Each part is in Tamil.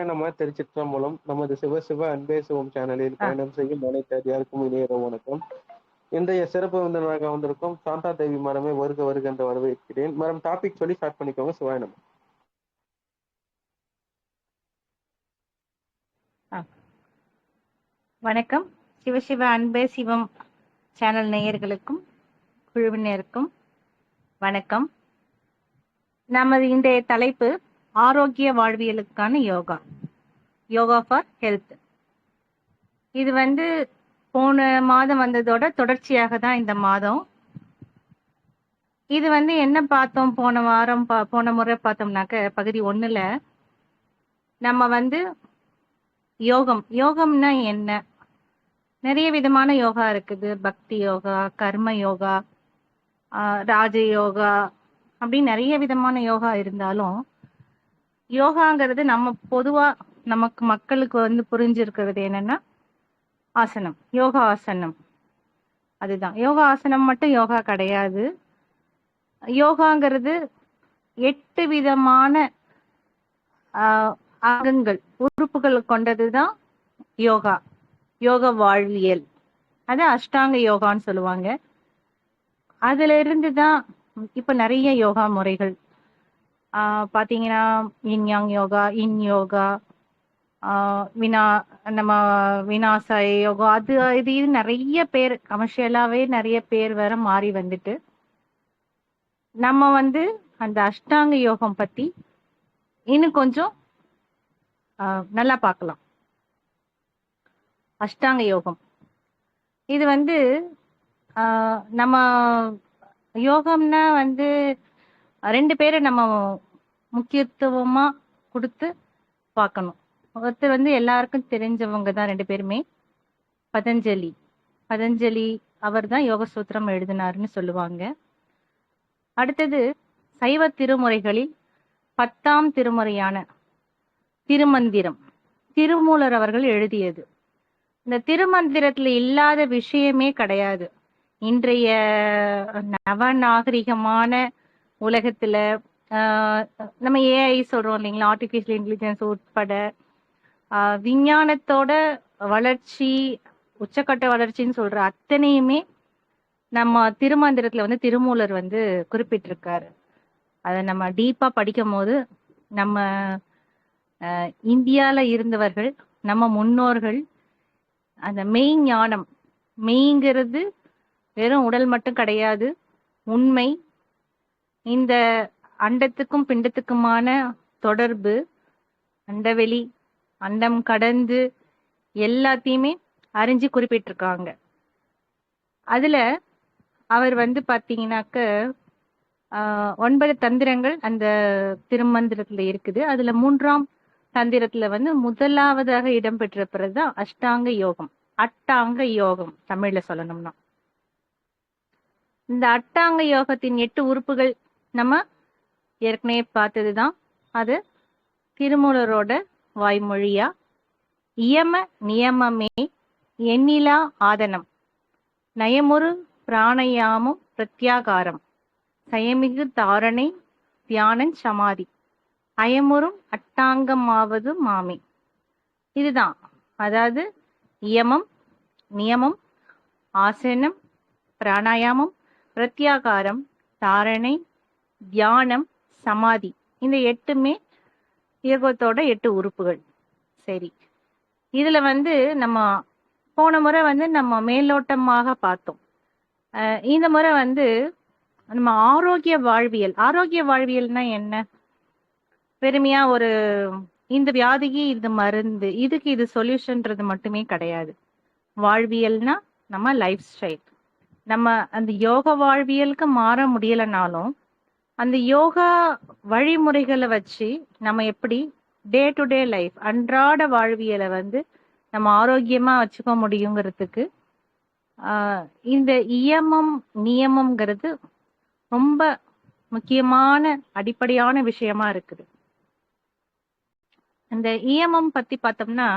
சிவாய திருச்சிற்றம்பலம். நமது சிவ சிவ அன்பே சிவம் சேனலில் பயணம் செய்யும் அனைத்து அதிகாருக்கும் இணைய வணக்கம். இன்றைய சிறப்பு விருந்தினராக வந்திருக்கும் சாந்தா தேவி மரமே வருக வருக என்று வரவேற்கிறேன். மேடம் டாபிக் சொல்லி ஸ்டார்ட் பண்ணிக்கோங்க. சிவாய நம. வணக்கம். சிவசிவ அன்பே சிவம் சேனல் நேயர்களுக்கும் குழுவினருக்கும் வணக்கம். நமது இன்றைய தலைப்பு ஆரோக்கிய வாழ்வியலுக்கான யோகா, யோகா ஃபார் ஹெல்த். இது போன மாதம் வந்ததோட தொடர்ச்சியாக தான் இந்த மாதம். இது என்ன பார்த்தோம், போன முறை பார்த்தோம்னாக்க பகுதி 1ல நம்ம யோகம்னா என்ன, நிறைய விதமான யோகா இருக்குது. பக்தி யோகா, கர்ம யோகா, ராஜ யோகா, அப்படின்னு நிறைய விதமான யோகா இருந்தாலும் யோகாங்கிறது நம்ம பொதுவா நமக்கு மக்களுக்கு புரிஞ்சிருக்கிறது என்னன்னா ஆசனம், யோகா ஆசனம். அதுதான் யோகா ஆசனம், மட்டும் யோகா கிடையாது. யோகாங்கிறது 8 விதமான அங்கங்கள், உறுப்புகள் கொண்டதுதான் யோகா, யோக வாழ்வியல். அது அஷ்டாங்க யோகான்னு சொல்லுவாங்க. அதுல இருந்துதான் இப்ப நிறைய யோகா முறைகள் பாத்தீங்கன்னா yin yang யோகா, இன் யோகா, நம்ம வினாசாய யோகா, இது நிறைய பேர் கமர்ஷியலாவே நிறைய பேர் வேற மாறி வந்துட்டு நம்ம அந்த அஷ்டாங்க யோகம் பத்தி இன்னும் கொஞ்சம் நல்லா பார்க்கலாம். அஷ்டாங்க யோகம் இது நம்ம யோகம்னா 2 பேரை நம்ம முக்கியத்துவமா கொடுத்து பார்க்கணும். ஒருத்தர் எல்லாருக்கும் தெரிஞ்சவங்க தான் 2 பேருமே. பதஞ்சலி அவர் தான் யோக சூத்திரம் எழுதினாருன்னு சொல்லுவாங்க. அடுத்தது சைவ திருமுறைகளில் 10ஆம் திருமுறையான திருமந்திரம், திருமூலர் அவர்கள் எழுதியது. இந்த திருமந்திரத்துல இல்லாத விஷயமே கிடையாது. இன்றைய நவநாகரிகமான உலகத்துல நம்ம ஏஐ சொல்றோம் இல்லைங்களா, ஆர்டிபிஷியல் இன்டெலிஜென்ஸ் உட்பட விஞ்ஞானத்தோட வளர்ச்சி, உச்சக்கட்ட வளர்ச்சின்னு சொல்ற அத்தனையுமே நம்ம திருமந்திரத்துல திருமூலர் குறிப்பிட்டிருக்காரு. அதை நம்ம டீப்பா படிக்கும் போது நம்ம இந்தியால இருந்தவர்கள், நம்ம முன்னோர்கள், அந்த மெய் ஞானம், மெய்ங்கிறது வெறும் உடல் மட்டும் கிடையாது, உண்மை, இந்த அண்டத்துக்கும் பிண்டத்துக்குமான தொடர்பு, அண்டவெளி, அண்டம் கடந்து எல்லாத்தையுமே அறிஞ்சு குறிப்பிட்டிருக்காங்க. அதுல அவர் பாத்தீங்கன்னாக்க 9 தந்திரங்கள் அந்த திருமந்திரத்துல இருக்குது. அதுல 3ஆம் தந்திரத்துல முதலாவதாக இடம்பெற்றிருப்பதுதான் அஷ்டாங்க யோகம். அட்டாங்க யோகம் தமிழ்ல சொல்லணும்னா, இந்த அட்டாங்க யோகத்தின் 8 உறுப்புகள் நம்ம ஏற்கனவே பார்த்ததுதான். அது திருமூலரோட வாய்மொழியா, இயம நியமமே எண்ணிலா ஆதனம், நயமுறு பிராணயாமம் பிரத்யாகாரம், சயமிகு தாரணை தியானன் சமாதி, அயமுறும் அட்டாங்கமாவது மாமே. இதுதான், அதாவது இயமம், நியமம், ஆசனம், பிராணாயாமம், பிரத்யாகாரம், தாரணை, தியானம், சமாதி, இந்த 8மே யோகத்தோட 8 உறுப்புகள். சரி, இதுல நம்ம போன முறை நம்ம மேலோட்டமாக பார்த்தோம். இந்த முறை நம்ம ஆரோக்கிய வாழ்வியல். ஆரோக்கிய வாழ்வியல்னா என்ன? பெருமையா ஒரு இந்த வியாதிக்கு இது மருந்து, இதுக்கு இது சொல்யூஷன்ன்றது மட்டுமே கிடையாது. வாழ்வியல்னா நம்ம லைஃப் ஸ்டைல். நம்ம அந்த யோக வாழ்வியலுக்கு மாற முடியலனாலும் அந்த யோகா வழிமுறைகளை வச்சு நம்ம எப்படி டே டு டே லைஃப், அன்றாட வாழ்வியலை நம்ம ஆரோக்கியமா வச்சுக்க முடியுங்கிறதுக்கு இந்த இயமம் நியமம்ங்கிறது ரொம்ப முக்கியமான அடிப்படையான விஷயமா இருக்குது. அந்த இயமம் பத்தி பார்த்தோம்னா,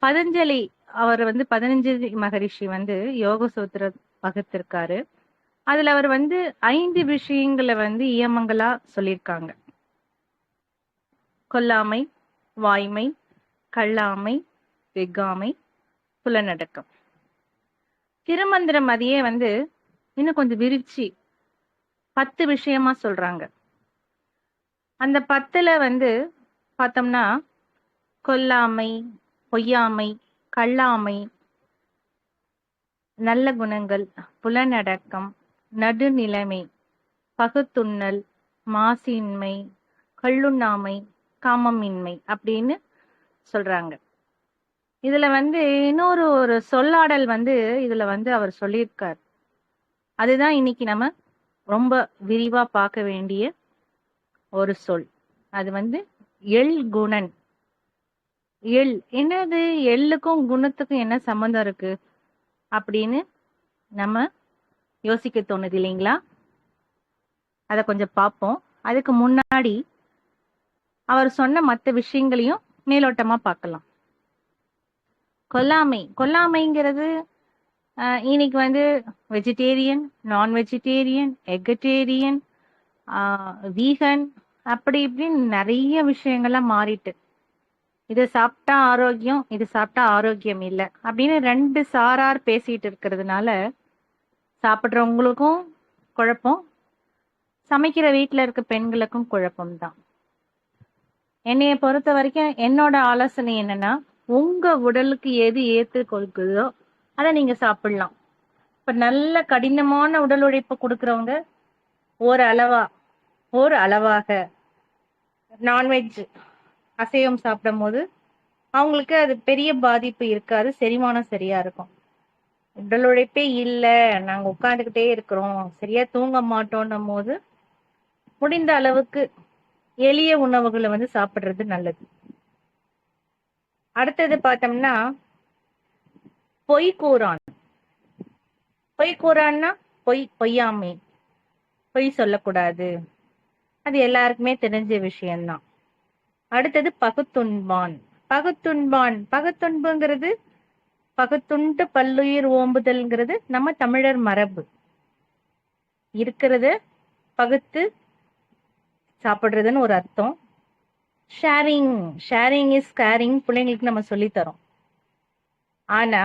பதஞ்சலி அவர் 15 மகரிஷி யோக சூத்திர வகுத்திருக்காரு. அதுல அவர் 5 விஷயங்களை இயமங்களா சொல்லியிருக்காங்க. கொல்லாமை, வாய்மை, கள்ளாமை, வெஃகாமை, புலனடக்கம். திருமந்திரம் அதையே இன்னும் கொஞ்சம் விரிச்சு 10 விஷயமா சொல்றாங்க. அந்த 10ல பார்த்தோம்னா கொல்லாமை, பொய்யாமை, கள்ளாமை, நல்ல குணங்கள், புலனடக்கம், நடுநிலைமை, பகுத்துண்ணல், மாசின்மை, கள்ளுண்ணாமை, காமமின்மை அப்படின்னு சொல்றாங்க. இதுல இன்னொரு ஒரு சொல்லாடல் இதுல அவர் சொல்லியிருக்கார். அதுதான் இன்னைக்கு நம்ம ரொம்ப விரிவா பார்க்க வேண்டிய ஒரு சொல். அது எள் குணன். எள் என்னது? எள்ளுக்கும் குணத்துக்கும் என்ன சம்பந்தம் இருக்கு அப்படின்னு நம்ம யோசிக்க தோணுது இல்லைங்களா? அத கொஞ்சம் பார்ப்போம். அதுக்கு முன்னாடி அவர் சொன்ன மற்ற விஷயங்களையும் மேலோட்டமா பார்க்கலாம். கொல்லாமைங்கிறது இன்னைக்கு வெஜிடேரியன், நான் வெஜிடேரியன், எகடேரியன், வீகன், அப்படி இப்படின்னு நிறைய விஷயங்கள்லாம் மாறிட்டு, இது சாப்பிட்டா ஆரோக்கியம், இது சாப்பிட்டா ஆரோக்கியம் இல்லை அப்படின்னு 2 சாரார் பேசிட்டு இருக்கிறதுனால சாப்பிட்றவங்களுக்கும் குழப்பம், சமைக்கிற வீட்டுல இருக்க பெண்களுக்கும் குழப்பம்தான். என்னைய பொறுத்த வரைக்கும் என்னோட ஆலோசனை என்னன்னா, உங்க உடலுக்கு எது ஏத்து கொடுக்குதோ அதை நீங்க சாப்பிடலாம். இப்ப நல்ல கடினமான உடல் உழைப்பு கொடுக்கறவங்க ஒரு அளவாக நான்வெஜ், அசைவம் சாப்பிடும் போது அவங்களுக்கு அது பெரிய பாதிப்பு இருக்காது, செரிமானம் சரியா இருக்கும். உடல் உழைப்பே இல்லை, நாங்க உட்காந்துக்கிட்டே இருக்கிறோம், சரியா தூங்க மாட்டோன்னும் போது முடிந்த அளவுக்கு எளிய உணவுகளை சாப்பிடுறது நல்லது. அடுத்தது பார்த்தோம்னா பொய்க்கூறான்னா பொய்யாமை, பொய் சொல்லக்கூடாது, அது எல்லாருக்குமே தெரிஞ்ச விஷயம்தான். அடுத்தது பகுத்துண்புங்கிறது பகுத்துண்டு பல்லுயிர் ஓம்புதல்ங்கிறது நம்ம தமிழர் மரபு. இருக்கிறத பகுத்து சாப்பிடுறதுன்னு ஒரு அர்த்தம். ஷேரிங் இஸ் கேரிங் பிள்ளைங்களுக்கு நம்ம சொல்லித்தரோம். ஆனா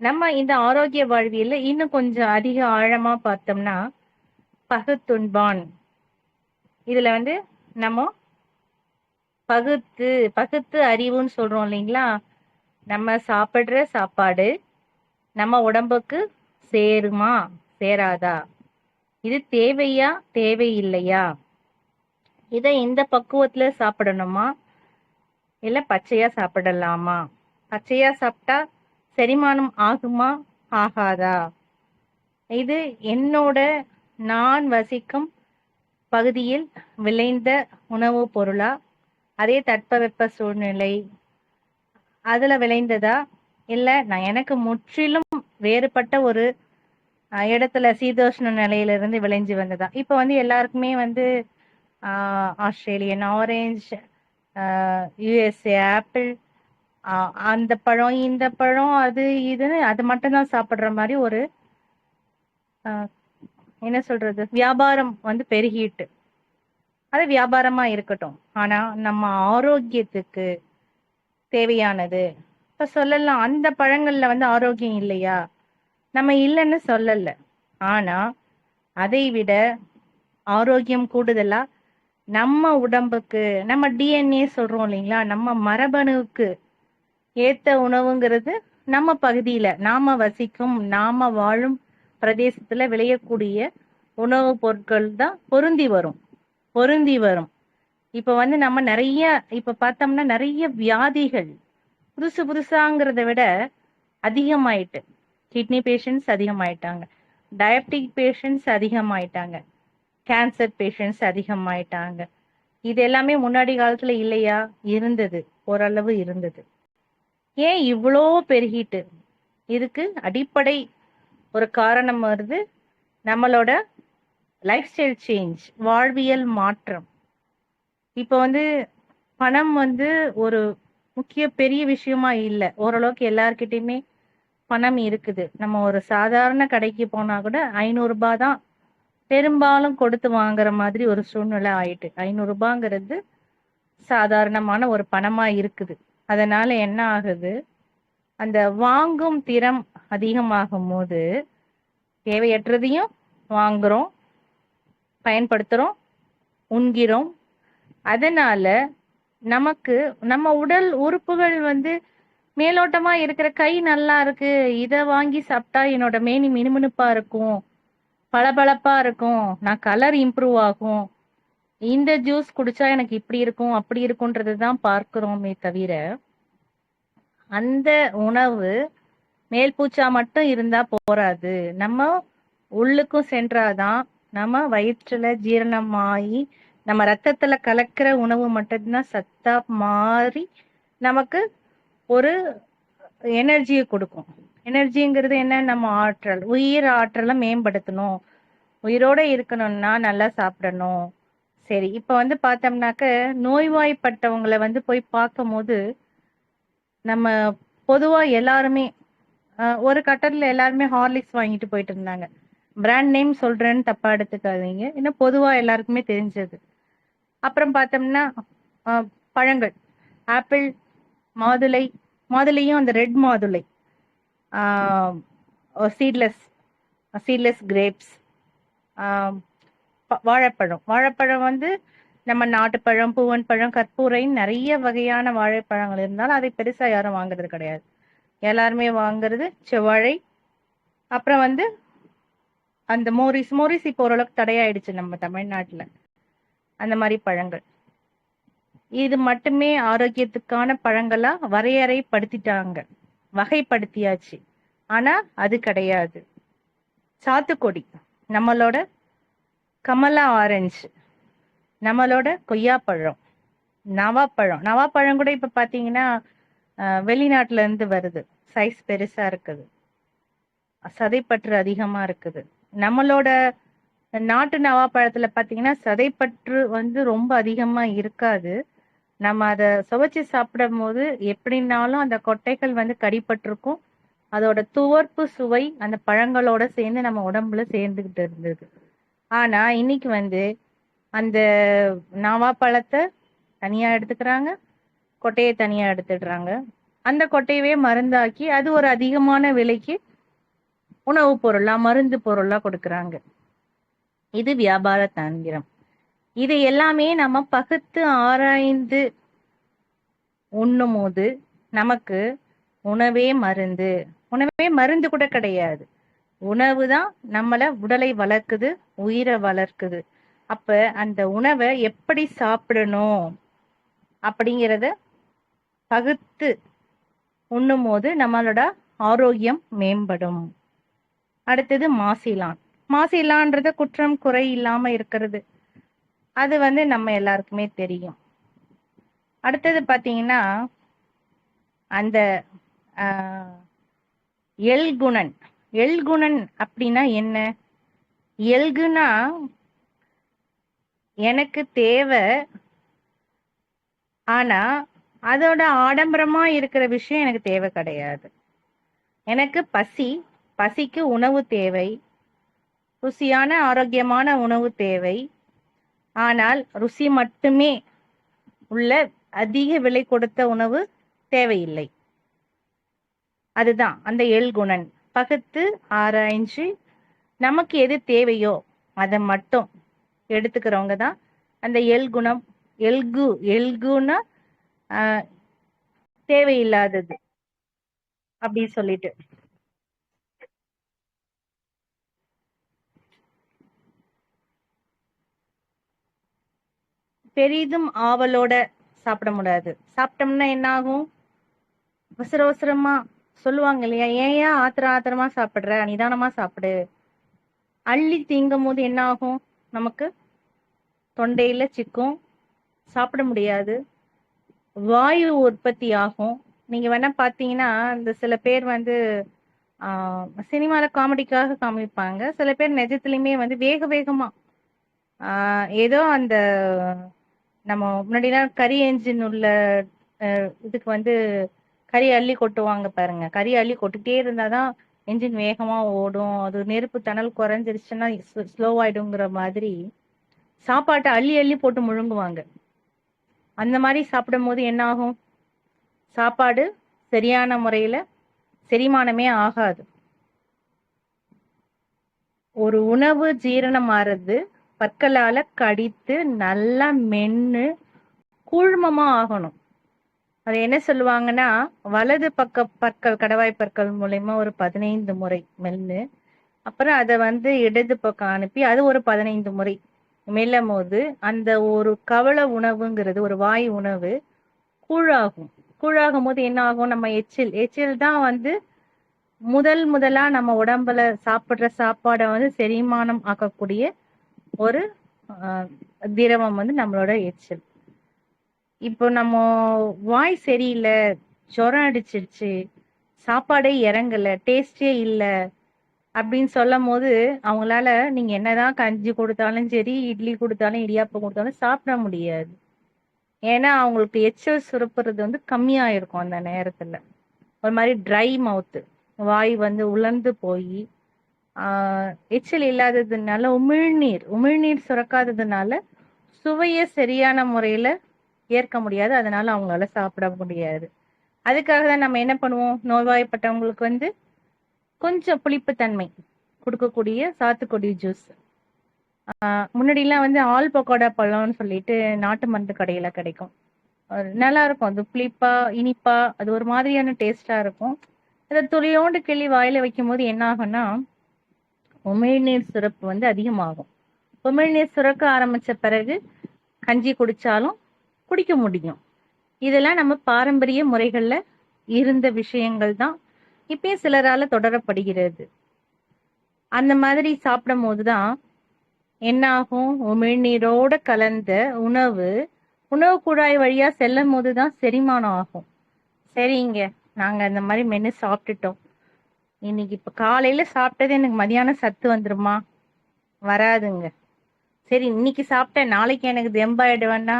நம்ம இந்த ஆரோக்கிய வாழ்வியல்ல இன்னும் கொஞ்சம் அதிக ஆழமா பார்த்தோம்னா பகுத்துண்பான், இதுல நம்ம பகுத்து அறிவுன்னு சொல்றோம் இல்லைங்களா? நம்ம சாப்பிடுற சாப்பாடு நம்ம உடம்புக்கு சேருமா சேராதா, இது தேவையா தேவையில்லையா, இதை இந்த பக்குவத்துல சாப்பிடணுமா இல்ல பச்சையா சாப்பிடலாமா, பச்சையா சாப்பிட்டா செரிமானம் ஆகுமா ஆகாதா, இது நான் வசிக்கும் பகுதியில் விளைந்த உணவு பொருளா, அதே தட்பவெப்ப சூழ்நிலை அதுல விளைந்ததா, இல்ல எனக்கு முற்றிலும் வேறுபட்ட ஒரு இடத்துல சீதோஷ்ண நிலையிலிருந்து விளைஞ்சு வந்ததா. இப்ப எல்லாருக்குமே ஆஸ்திரேலியன் ஆரஞ்சு, யுஎஸ்ஏ ஆப்பிள், அந்த பழம் இந்த பழம் அது இதுன்னு அது மட்டும்தான் சாப்பிடுற மாதிரி ஒரு என்ன சொல்றது வியாபாரம் பெருகிட்டு, அது வியாபாரமா இருக்கட்டும். ஆனா நம்ம ஆரோக்கியத்துக்கு தேவையானது இப்ப சொல்லலாம். அந்த பழங்கள்ல ஆரோக்கியம் இல்லையா, நம்ம இல்லைன்னு சொல்லல. ஆனா அதை விட ஆரோக்கியம் கூடுதலா நம்ம உடம்புக்கு, நம்ம டிஎன்ஏ சொல்றோம் இல்லைங்களா, நம்ம மரபணுவுக்கு ஏத்த உணவுங்கிறது நம்ம பகுதியில நாம வசிக்கும் நாம வாழும் பிரதேசத்துல விளையக்கூடிய உணவுப் பொருட்கள் தான் பொருந்தி வரும். இப்ப நம்ம நிறைய இப்ப பார்த்தோம்னா நிறைய வியாதிகள் புதுசாங்கிறத விட அதிகமாயிட்டு. கிட்னி பேஷண்ட்ஸ் அதிகமாயிட்டாங்க, டயபெட்டிக் பேஷண்ட்ஸ் அதிகமாயிட்டாங்க, கேன்சர் பேஷண்ட்ஸ் அதிகமாயிட்டாங்க. இது எல்லாமே முன்னாடி காலத்துல இல்லையா? இருந்தது, ஓரளவு இருந்தது. ஏன் இவ்வளோ பெருகிட்டு? இதுக்கு அடிப்படை ஒரு காரணம் வருது, நம்மளோட லைஃப் ஸ்டைல் சேஞ்ச், வாழ்வியல் மாற்றம். இப்போ பணம் ஒரு முக்கிய பெரிய விஷயமா இல்லை. ஓரளவுக்கு எல்லார்கிட்டயுமே பணம் இருக்குது. நம்ம ஒரு சாதாரண கடைக்கு போனா கூட 500 ரூபாய் தான் பெரும்பாலும் கொடுத்து வாங்குற மாதிரி ஒரு சூழ்நிலை ஆயிட்டு. 500 ரூபாங்கிறது சாதாரணமான ஒரு பணமா இருக்குது. அதனால என்ன ஆகுது, அந்த வாங்கும் திறம் அதிகமாகும் போது தேவையற்றதையும் வாங்குறோம், பயன்படுத்துறோம், உண்கிறோம். அதனால நமக்கு நம்ம உடல் உறுப்புகள் வந்து மேலோட்டமா இருக்கிற கை நல்லா இருக்கு, இத வாங்கி சாப்பிட்டா என்னோட மேனி மினுமினுப்பா இருக்கும், பளபளப்பா இருக்கும், நான் கலர் இம்ப்ரூவ் ஆகும், இந்த ஜூஸ் குடிச்சா எனக்கு இப்படி இருக்கும் அப்படி இருக்கும்ன்றது தான் பார்க்கிறோமே தவிர, அந்த உணவு மேல் பூச்சா மட்டும் இருந்தா போராது. நம்ம உள்ளுக்கும் சென்றாதான் நம்ம வயிற்றுல ஜீரணமாயி நம்ம ரத்தத்துல கலக்கிற உணவு மட்டும்தான் சத்தா மாறி நமக்கு ஒரு எனர்ஜியை கொடுக்கும். எனர்ஜிங்கிறது என்ன, நம்ம ஆற்றல், உயிர் ஆற்றலை மேம்படுத்தணும். உயிரோட இருக்கணும்னா நல்லா சாப்பிடணும். சரி, இப்ப வந்து பார்த்தோம்னாக்க நோய்வாய்ப்பட்டவங்களை வந்து போய் பார்க்கும் போது நம்ம பொதுவா எல்லாருமே ஒரு கட்டத்துல எல்லாருமே ஹார்லிக்ஸ் வாங்கிட்டு போயிட்டு இருந்தாங்க. பிராண்ட் நேம் சொல்றேன்னு தப்பா எடுத்துக்காதீங்க, இன்னும் பொதுவா எல்லாருக்குமே தெரிஞ்சது. அப்புறம் பார்த்தோம்னா பழங்கள், ஆப்பிள், மாதுளை, மாதுளையும் அந்த ரெட் மாதுளை, சீட்லெஸ் சீட்லெஸ் கிரேப்ஸ், வாழைப்பழம். வாழைப்பழம் வந்து நம்ம நாட்டுப்பழம், பூவன் பழம், கற்பூரைன்னு நிறைய வகையான வாழைப்பழங்கள் இருந்தாலும் அதை பெருசா யாரும் வாங்குறது கிடையாது. எல்லாருமே வாங்குறது செவ்வாழை. அப்புறம் வந்து அந்த மோரிஸ், மோரிஸ் இப்போ ஓரளவுக்கு தடையாயிடுச்சு நம்ம தமிழ்நாட்டுல. அந்த மாதிரி பழங்கள் இது மட்டுமே ஆரோக்கியத்துக்கான பழங்களா வரையறைப்படுத்திட்டாங்க, வகைப்படுத்தியாச்சு. ஆனா அது கிடையாது. சாத்துக்குடி, நம்மளோட கமலா ஆரஞ்சு, நம்மளோட கொய்யாப்பழம், நவாப்பழம். நவாப்பழம் கூட இப்ப பாத்தீங்கன்னா வெளிநாட்டுல இருந்து வருது, சைஸ் பெருசா இருக்குது, சதைப்பற்று அதிகமா இருக்குது. நம்மளோட நாட்டு நவாப்பழத்துல பாத்தீங்கன்னா சதைப்பற்று வந்து ரொம்ப அதிகமா இருக்காது. நம்ம அதை சுவைச்சு சாப்பிடும் போது எப்படின்னாலும் அந்த கொட்டைகள் வந்து கடிப்பட்டிருக்கும், அதோட துவர்ப்பு சுவை அந்த பழங்களோட சேர்ந்து நம்ம உடம்புல சேர்ந்துகிட்டு இருந்தது. ஆனா இன்னைக்கு வந்து அந்த நவாப்பழத்தை தனியா எடுத்துக்கிறாங்க, கொட்டையை தனியா எடுத்துடுறாங்க. அந்த கொட்டையவே மருந்தாக்கி அது ஒரு அதிகமான விலைக்கு உணவுப் பொருளா, மருந்து பொருளா கொடுக்கறாங்க. இது வியாபார தந்திரம். இது எல்லாமே நம்ம பகுத்து ஆராய்ந்து உண்ணும் போது நமக்கு உணவே மருந்து. உணவே மருந்து கூட கிடையாது, உணவு தான் நம்மள உடலை வளர்க்குது, உயிரை வளர்க்குது. அப்ப அந்த உணவை எப்படி சாப்பிடணும் அப்படிங்கிறத பகுத்து உண்ணும் போது நம்மளோட ஆரோக்கியம் மேம்படும். அடுத்தது மாசிலான். மாசிலான்றது குற்றம் குறை இல்லாம இருக்கிறது, அது வந்து நம்ம எல்லாருக்குமே தெரியும். அடுத்தது பாத்தீங்கன்னா அந்த எல்குணன். எல்குணன் அப்படின்னா என்ன? எல்குனா எனக்கு தேவை, ஆனா அதோட ஆடம்பரமா இருக்கிற விஷயம் எனக்கு தேவை கிடையாது. எனக்கு பசி, பசிக்கு உணவு தேவை, ருசியான ஆரோக்கியமான உணவு தேவை. ஆனால் ருசி மட்டுமே உள்ள அதிக விலை கொடுத்த உணவு தேவையில்லை. அதுதான் அந்த எல்குணன். பகுத்து ஆராய்ஞ்சு நமக்கு எது தேவையோ அதை மட்டும் எடுத்துக்கிறவங்க தான் அந்த எல்குணம். எல்குனா தேவையில்லாதது அப்படி சொல்லிட்டு. பெரிதும் ஆவலோட சாப்பிட முடியாது. சாப்பிட்டோம்னா என்ன ஆகும், அவசர அவசரமா சொல்லுவாங்க இல்லையா, ஏன் ஆத்திரமா சாப்பிடுற, நிதானமா சாப்பிடு. அள்ளி தீங்கும் போது என்ன ஆகும், நமக்கு தொண்டையில சிக்கும், சாப்பிட முடியாது, வாயு உற்பத்தி ஆகும். நீங்க வேணா பாத்தீங்கன்னா இந்த சில பேர் வந்து சினிமால காமெடிக்காக காமிப்பாங்க, சில பேர் நிஜத்துலயுமே வந்து வேக வேகமா ஏதோ அந்த நம்ம முன்னாடிலாம் கரி என்ஜின் உள்ள இதுக்கு வந்து கறி அள்ளி கொட்டுவாங்க பாருங்க, கறி அள்ளி கொட்டுட்டே இருந்தாதான் என்ஜின் வேகமா ஓடும், அது நெருப்பு தணல் குறைஞ்சிருச்சுன்னா ஸ்லோ ஆயிடுங்கிற மாதிரி சாப்பாட்டை அள்ளி அள்ளி போட்டு முழுங்குவாங்க. அந்த மாதிரி சாப்பிடும்போது என்ன ஆகும்? சாப்பாடு சரியான முறையில செரிமானமே ஆகாது. ஒரு உணவு ஜீரணம் ஆறது பற்களால கடித்து நல்லா மென்னு கூழ்மமா ஆகணும். அது என்ன சொல்லுவாங்கன்னா, வலது பக்க பற்கள், கடவாய் பற்கள் மூலயமா ஒரு 15 முறை மென்னு, அப்புறம் அதை இடது பக்கம் அனுப்பி அது ஒரு 15 முறை மெல்லும் போது அந்த ஒரு கவள உணவுங்கிறது, ஒரு வாய் உணவு கூழாகும். கூழாகும் போது என்ன ஆகும்? நம்ம எச்சில் தான் முதலா நம்ம உடம்புல சாப்பிடுற சாப்பாடை செரிமானம் ஆக்கக்கூடிய ஒரு திரவம் நம்மளோட எச்சில். இப்போ நம்ம வாய் சரியில்லை, ஜுரம் அடிச்சிருச்சு, சாப்பாடே இறங்கல, டேஸ்டே இல்லை அப்படின்னு சொல்லும் போது அவங்களால நீங்க என்னதான் கஞ்சி கொடுத்தாலும் சரி, இட்லி கொடுத்தாலும், இடியாப்பம் கொடுத்தாலும் சாப்பிட முடியாது. ஏன்னா அவங்களுக்கு எச்சில் சுரப்புறது கம்மியா இருக்கும். அந்த நேரத்துல ஒரு மாதிரி ட்ரை மவுத்து, வாய் உலர்ந்து போய் எச்சில் இல்லாததுனால உமிழ்நீர் சுரக்காததுனால சுவையை சரியான முறையில ஏற்க முடியாது. அதனால அவங்களால சாப்பிட முடியாது. அதுக்காக தான் நம்ம என்ன பண்ணுவோம்? நோய்வாய்ப்பட்டவங்களுக்கு கொஞ்சம் புளிப்புத்தன்மை கொடுக்கக்கூடிய சாத்துக்குடி ஜூஸ். முன்னாடிலாம் ஆல் பக்கோடா பழம்னு சொல்லிட்டு நாட்டு மருந்து கடையில கிடைக்கும். நல்லா இருக்கும். அது புளிப்பா இனிப்பா, அது ஒரு மாதிரியான டேஸ்டா இருக்கும். அதை துளியோண்டு கிள்ளி வாயில வைக்கும் போது என்ன ஆகும்னா, உமிழ்நீர் சுரப்பு அதிகமாகும். உமிழ்நீர் சுரக்க ஆரம்பிச்ச பிறகு கஞ்சி குடிச்சாலும் குடிக்க முடியும். இதெல்லாம் நம்ம பாரம்பரிய முறைகள்ல இருந்த விஷயங்கள் தான் இப்பயும் சிலரால தொடரப்படுகிறது. அந்த மாதிரி சாப்பிடும் போதுதான் என்ன ஆகும்? உமிழ்நீரோட கலந்த உணவு குழாய் வழியா செல்லும் போதுதான் செரிமானம் ஆகும். சரிங்க, நாங்க அந்த மாதிரி மென்னு சாப்பிட்டுட்டோம். இன்னைக்கு இப்ப காலையில சாப்பிட்டது எனக்கு மதியானம் சத்து வந்துருமா? வராதுங்க. சரி, இன்னைக்கு சாப்பிட்டேன், நாளைக்கு எனக்கு தெம்பாயிடுவேன்னா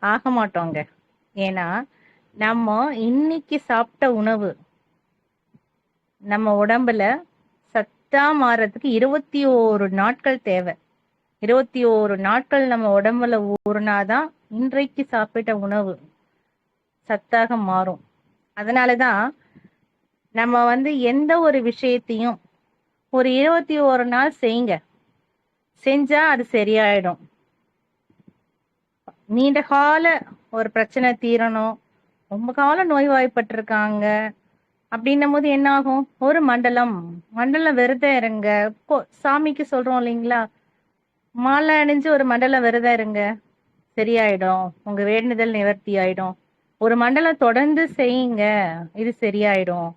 ஆக மாட்டோங்க. ஏன்னா நம்ம இன்னைக்கு சாப்பிட்ட உணவு நம்ம உடம்புல சத்தா மாறதுக்கு 21 நாட்கள் தேவை. 21 நாட்கள் நம்ம உடம்புல ஊறினாதான் இன்றைக்கு சாப்பிட்ட உணவு சத்தாக மாறும். அதனாலதான் நம்ம எந்த ஒரு விஷயத்தையும் ஒரு 21 நாள் செய்யுங்க. செஞ்சா அது சரியாயிடும். நீண்ட கால ஒரு பிரச்சனை தீரணும், ரொம்ப காலம் நோய்வாய்ப்பட்டிருக்காங்க அப்படின்னும் போது என்ன ஆகும்? ஒரு மண்டலம் விரதம் இருங்க. சாமிக்கு சொல்றோம் இல்லைங்களா, மாலை அணிஞ்சு ஒரு மண்டலம் விரதம் இருங்க, சரியாயிடும். உங்க வேண்டுதல் நிவர்த்தி ஆயிடும். ஒரு மண்டலம் தொடர்ந்து செய்யுங்க, இது சரியாயிடும்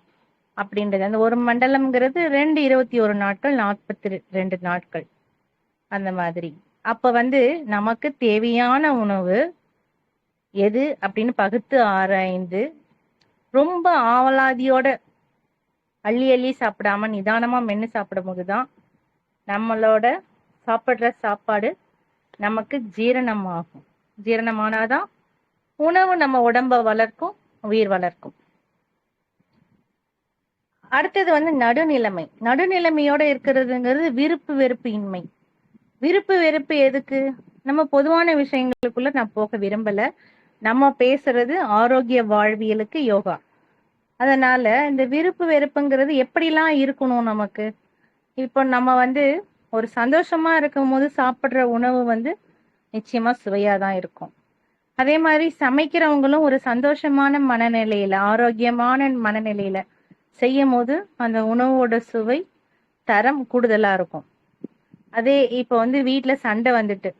அப்படின்றது. அந்த ஒரு மண்டலம்ங்கிறது 21 நாட்கள், 42 நாட்கள் அந்த மாதிரி. அப்ப நமக்கு தேவையான உணவு எது அப்படின்னு பகுத்து ஆராய்ந்து ரொம்ப ஆவலாதியோட அள்ளி அள்ளி சாப்பிடாம நிதானமா மென்னு சாப்பிடும் போதுதான் நம்மளோட சாப்பிடுற சாப்பாடு நமக்கு ஜீரணமாகும். ஜீரணமானாதான் உணவு நம்ம உடம்ப வளர்க்கும், உயிர் வளர்க்கும். அடுத்தது நடுநிலைமை. நடுநிலைமையோட இருக்கிறதுங்கிறது விருப்பு வெறுப்பு இன்மை. விருப்பு வெறுப்பு எதுக்கு? நம்ம பொதுவான விஷயங்களுக்குள்ள நான் போக விரும்பல. நம்ம பேசுறது ஆரோக்கிய வாழ்வியலுக்கு யோகா. அதனால இந்த விருப்பு வெறுப்புங்கிறது எப்படிலாம் இருக்கணும் நமக்கு? இப்போ நம்ம ஒரு சந்தோஷமா இருக்கும் போது சாப்பிடுற உணவு நிச்சயமா சுவையாதான் இருக்கும். அதே மாதிரி சமைக்கிறவங்களும் ஒரு சந்தோஷமான மனநிலையில, ஆரோக்கியமான மனநிலையில செய்யும் போது அந்த உணவோட சுவை தரம் கூடுதலா இருக்கும். அதே இப்போ வீட்டுல சண்டை வந்துட்டு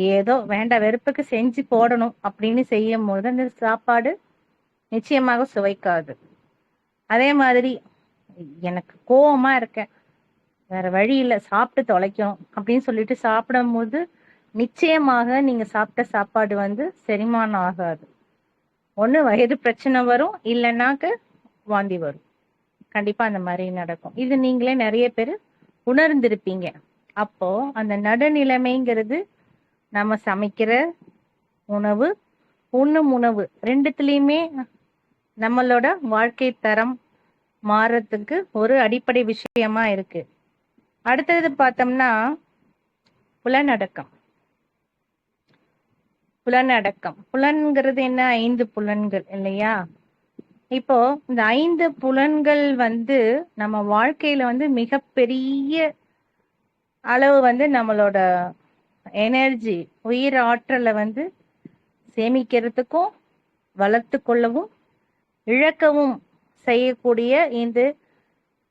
ஏதோ வேண்டாம் வெறுப்புக்கு செஞ்சு போடணும் அப்படின்னு செய்யும் போது அந்த சாப்பாடு நிச்சயமாக சுவைக்காது. அதே மாதிரி எனக்கு கோவமா இருக்கேன், வேற வழி இல்லை, சாப்பிட்டு தொலைக்கணும் அப்படின்னு சொல்லிட்டு சாப்பிடும் போது நிச்சயமாக நீங்க சாப்பிட்ட சாப்பாடு செரிமானம் ஆகாது. ஒண்ணு வயிறு பிரச்சனை வரும், இல்லைன்னாக்க வாந்தி வரும். கண்டிப்பா அந்த மாதிரி நடக்கும். இது நீங்களே நிறைய பேர் உணர்ந்திருப்பீங்க. அப்போ அந்த நடுநிலைமைங்கிறது நம்ம சமைக்கிற உணவு, உண்ணும் உணவு ரெண்டுத்துலயுமே நம்மளோட வாழ்க்கை தரம் மாறத்துக்கு ஒரு அடிப்படை விஷயமா இருக்கு. அடுத்தது பார்த்தோம்னா புலனடக்கம். புலனடக்கம். புலன்கிறது என்ன? 5 புலன்கள் இல்லையா? இப்போ இந்த 5 புலன்கள் வந்து நம்ம வாழ்க்கையில வந்து மிகப்பெரிய அளவு வந்து நம்மளோட எனர்ஜி, உயிர் ஆற்றலை வந்து சேமிக்கிறதுக்கும் வளர்த்து கொள்ளவும் இழக்கவும் செய்யக்கூடிய இந்த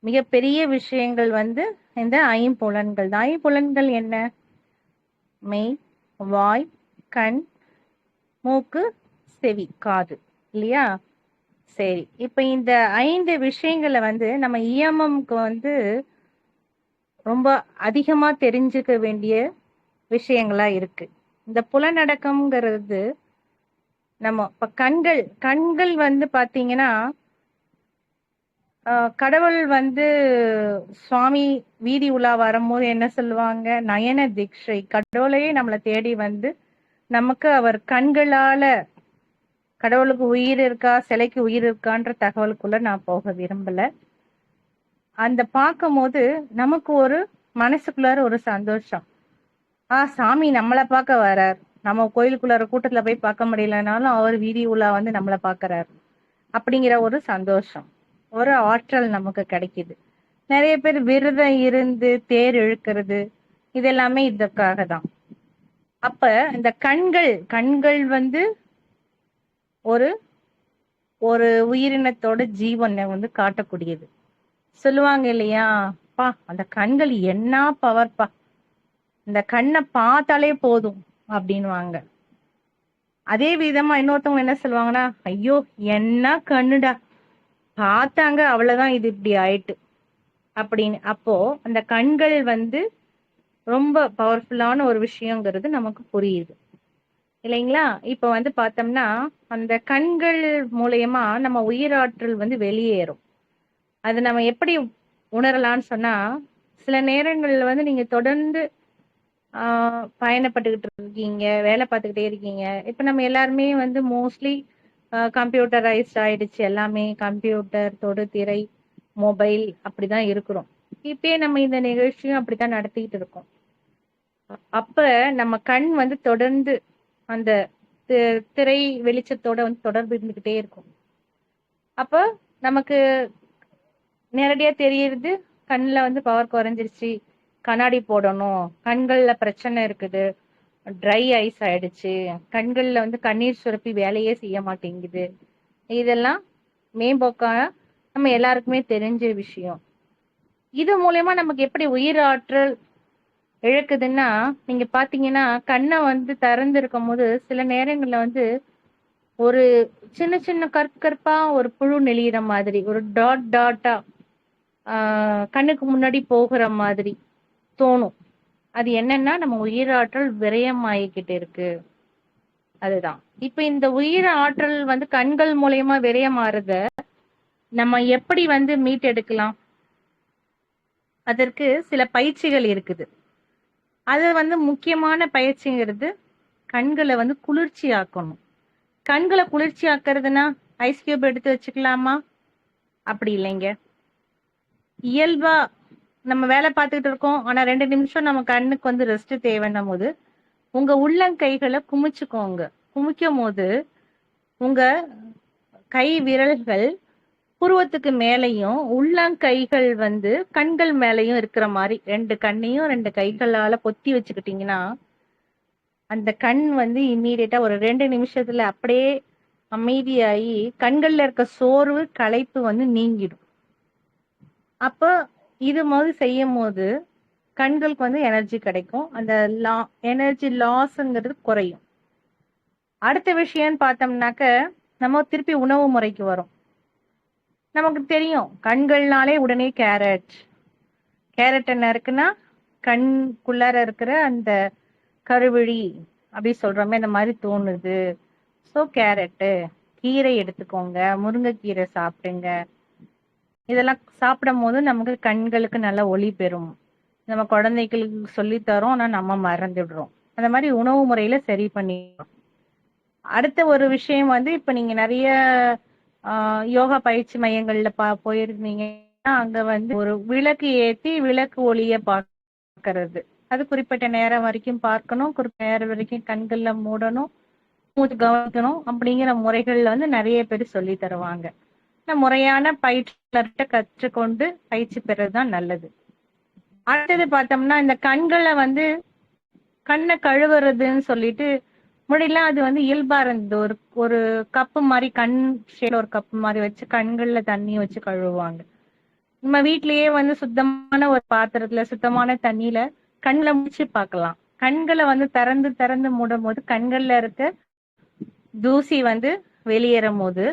மிகப்பெரிய விஷயங்கள் வந்து இந்த ஐம்புலன்கள். இந்த ஐம்புலன்கள் என்ன? மெய், வாய், கண், மூக்கு, செவி, காது இல்லையா? சரி, இப்ப இந்த 5 விஷயங்களை வந்து நம்ம இயமம்க்கு வந்து ரொம்ப அதிகமா தெரிஞ்சுக்க வேண்டிய விஷயங்களா இருக்கு. இந்த புலனடக்கம்ங்கிறது நம்ம இப்ப கண்கள் வந்து பாத்தீங்கன்னா கடவுள் வந்து சுவாமி வீதி உலா வரும்போது என்ன சொல்லுவாங்க? நயன தீட்சை. கடவுளையே நம்மளை தேடி வந்து நமக்கு அவர் கண்களால, கடவுளுக்கு உயிர் இருக்கா சிலைக்கு உயிர் இருக்கான்ற தகவலுக்குள்ள நான் போக விரும்பல. அந்த பார்க்கும் போது நமக்கு ஒரு மனசுக்குள்ளார ஒரு சந்தோஷம். சாமி நம்மளை பார்க்க வரார். நம்ம கோயிலுக்குள்ளார கூட்டத்துல போய் பார்க்க முடியலனாலும் அவர் வீதி உலா வந்து நம்மளை பார்க்கறாரு அப்படிங்கிற ஒரு சந்தோஷம், ஒரு ஆற்றல் நமக்கு கிடைக்குது. நிறைய பேர் விரதம் இருந்து தேர் இழுக்கிறது, இதெல்லாமே இதற்காக தான். அப்ப இந்த கண்கள் வந்து ஒரு ஒரு உயிரினத்தோட ஜீவனை வந்து காட்டக்கூடியது. சொல்லுவாங்க இல்லையா, பா அந்த கண்கள் என்ன பவர்ப்பா, இந்த கண்ணை பார்த்தாலே போதும் அப்படின்வாங்க. அதே விதமா இன்னொருத்தவங்க என்ன சொல்லுவாங்கன்னா, ஐயோ என்ன கண்ணுடா, பார்த்தாங்க அவ்வளவுதான் இது இப்படி ஆயிட்டு அப்படின்னு. அப்போ அந்த கண்கள் வந்து ரொம்ப பவர்ஃபுல்லான ஒரு விஷயங்கிறது நமக்கு புரியுது இல்லைங்களா? இப்ப வந்து பார்த்தோம்னா அந்த கண்கள் மூலயமா நம்ம உயிராற்றல் வந்து வெளியேறும். அது நம்ம எப்படி உணரலாம்னு சொன்னா, சில நேரங்கள்ல வந்து நீங்க தொடர்ந்து பயணப்பட்டுக்கிட்டு இருக்கீங்க, வேலை பார்த்துக்கிட்டே இருக்கீங்க. இப்ப நம்ம எல்லாருமே வந்து மோஸ்ட்லி கம்ப்யூட்டரைஸ்ட் ஆயிடுச்சு. எல்லாமே கம்ப்யூட்டர், தொடுதிரை, மொபைல் அப்படிதான் இருக்கிறோம். இப்பயே நம்ம இந்த நிகழ்ச்சியும் அப்படித்தான் நடத்திக்கிட்டு இருக்கோம். அப்ப நம்ம கண் வந்து தொடர்ந்து அந்த திரை வெளிச்சத்தோட வந்து தொடர்பு இருந்துகிட்டே இருக்கும். அப்ப நமக்கு நேரடியா தெரியுது கண்ணுல வந்து பவர் குறைஞ்சிருச்சு, கண்ணாடி போடணும், கண்கள்ல பிரச்சனை இருக்குது, ட்ரை ஐஸ் ஆயிடுச்சு, கண்கள்ல வந்து கண்ணீர் சுரப்பி வேலையே செய்ய மாட்டேங்குது. இதெல்லாம் மேம்போக்கான நம்ம எல்லாருக்குமே தெரிஞ்ச விஷயம். இது மூலயமா நமக்கு எப்படி உயிர் ஆற்றல் இழக்குதுன்னா, நீங்க பாத்தீங்கன்னா கண்ணை வந்து திறந்து இருக்கும் போது சில நேரங்கள்ல வந்து ஒரு சின்ன சின்ன கற்கற்பா ஒரு புழு நெளியிற மாதிரி, ஒரு டாட்டா கண்ணுக்கு முன்னாடி போகிற மாதிரி தோணும். அது என்னன்னா நம்ம உயிராற்றல் விரயமாயிக்கிட்டு இருக்கு. அதுதான். இப்ப இந்த உயிர் ஆற்றல் வந்து கண்கள் மூலயமா விரயமாறத நம்ம எப்படி வந்து மீட்டெடுக்கலாம்? அதற்கு சில பயிற்சிகள் இருக்குது. அது வந்து முக்கியமான பயிற்சிங்கிறது கண்களை வந்து குளிர்ச்சி ஆக்கணும். கண்களை குளிர்ச்சி ஆக்குறதுன்னா ஐஸ் கியூப் எடுத்து வச்சுக்கலாமா? அப்படி இல்லைங்க. இயல்பா நம்ம வேலை பார்த்துக்கிட்டு இருக்கோம், ஆனா 2 நிமிஷம் நம்ம கண்ணுக்கு வந்து ரெஸ்ட் தேவைன்னும் போது உங்க உள்ளங்கைகளை குமிச்சுக்கோங்க. குமிக்கும் போது உங்க கை விரல்கள் புருவத்துக்கு மேலையும் உள்ளங்கைகள் வந்து கண்கள் மேலையும் இருக்கிற மாதிரி 2 கண்ணையும் 2 கைகளால பொத்தி வச்சுக்கிட்டீங்கன்னா அந்த கண் வந்து இம்மீடியட்டா ஒரு 2 நிமிஷத்துல அப்படியே அமைதியாகி கண்கள்ல இருக்க சோர்வு களைப்பு வந்து நீங்கிடும். அப்ப இது மாதிரி செய்யும் போது கண்களுக்கு வந்து எனர்ஜி கிடைக்கும், அந்த எனர்ஜி லாஸ்ங்கிறது குறையும். அடுத்த விஷயம்னு பார்த்தோம்னாக்க நம்ம திருப்பி உணவு முறைக்கு வரும். நமக்கு தெரியும் கண்கள்னாலே உடனே கேரட் என்ன இருக்குன்னா கண்குள்ளார இருக்கிற அந்த கருவிழி அப்படி சொல்றோமே, இந்த மாதிரி தோணுது. ஸோ கேரட்டு, கீரை எடுத்துக்கோங்க, முருங்கைக்கீரை சாப்பிடுங்க. இதெல்லாம் சாப்பிடும் போது நமக்கு கண்களுக்கு நல்ல ஒளி பெறும். நம்ம குழந்தைகளுக்கு சொல்லித்தரோம், ஆனா நம்ம மறந்துடுறோம். அந்த மாதிரி உணவு முறையில சரி பண்ணிடுறோம். அடுத்த ஒரு விஷயம் வந்து இப்ப நீங்க நிறைய யோகா பயிற்சி மையங்கள்ல போயிருந்தீங்கன்னா அங்க வந்து ஒரு விளக்கு ஏத்தி விளக்கு ஒளிய பார்க்கறது. அது குறிப்பிட்ட நேரம் வரைக்கும் பார்க்கணும், குறிப்பிட்ட நேரம் வரைக்கும் கண்கள்ல மூடணும். மூச்சு கவனிக்கணும் அப்படிங்கிற முறைகள்ல வந்து நிறைய பேர் சொல்லி தருவாங்க. முறையான பயிற்சியாளர்கிட்ட கற்றுக்கொண்டு பயிற்சி பெறதுதான் நல்லது. அடுத்தது பார்த்தோம்னா, இந்த கண்களை வந்து கண்ணை கழுவுறதுன்னு சொல்லிட்டு முன்னாடிலாம் அது வந்து இயல்பா இருந்தது. ஒரு ஒரு கப்பு மாதிரி கண் ஷேல ஒரு கப்பு மாதிரி வச்சு கண்கள்ல தண்ணி வச்சு கழுவுவாங்க. நம்ம வீட்லயே வந்து சுத்தமான ஒரு பாத்திரத்துல சுத்தமான தண்ணியில கண்களை முடிச்சு பார்க்கலாம். கண்களை வந்து திறந்து திறந்து மூடும் போது கண்கள்ல இருக்க தூசி வந்து வெளியேறும் போது,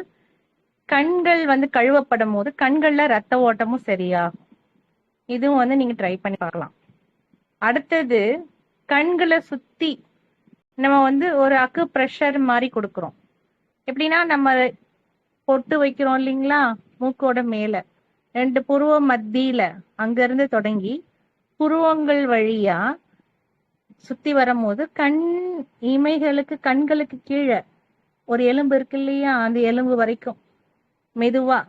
கண்கள் வந்து கழுவப்படும் போது கண்கள்ல ரத்த ஓட்டமும் சரியாகும். இதுவும் வந்து நீங்க ட்ரை பண்ணி பார்க்கலாம். அடுத்தது கண்களை சுத்தி நம்ம வந்து ஒரு அக்கு பிரஷர் மாதிரி கொடுக்குறோம். எப்படின்னா, நம்ம பொட்டு வைக்கிறோம் இல்லைங்களா, மூக்கோட மேல 2 புருவ மத்தியில அங்க இருந்து தொடங்கி புருவங்கள் வழியா சுத்தி வரும்போது இமைகளுக்கு கண்களுக்கு கீழே ஒரு எலும்பு இருக்கு இல்லையா, அந்த எலும்பு வரைக்கும் மெதுவா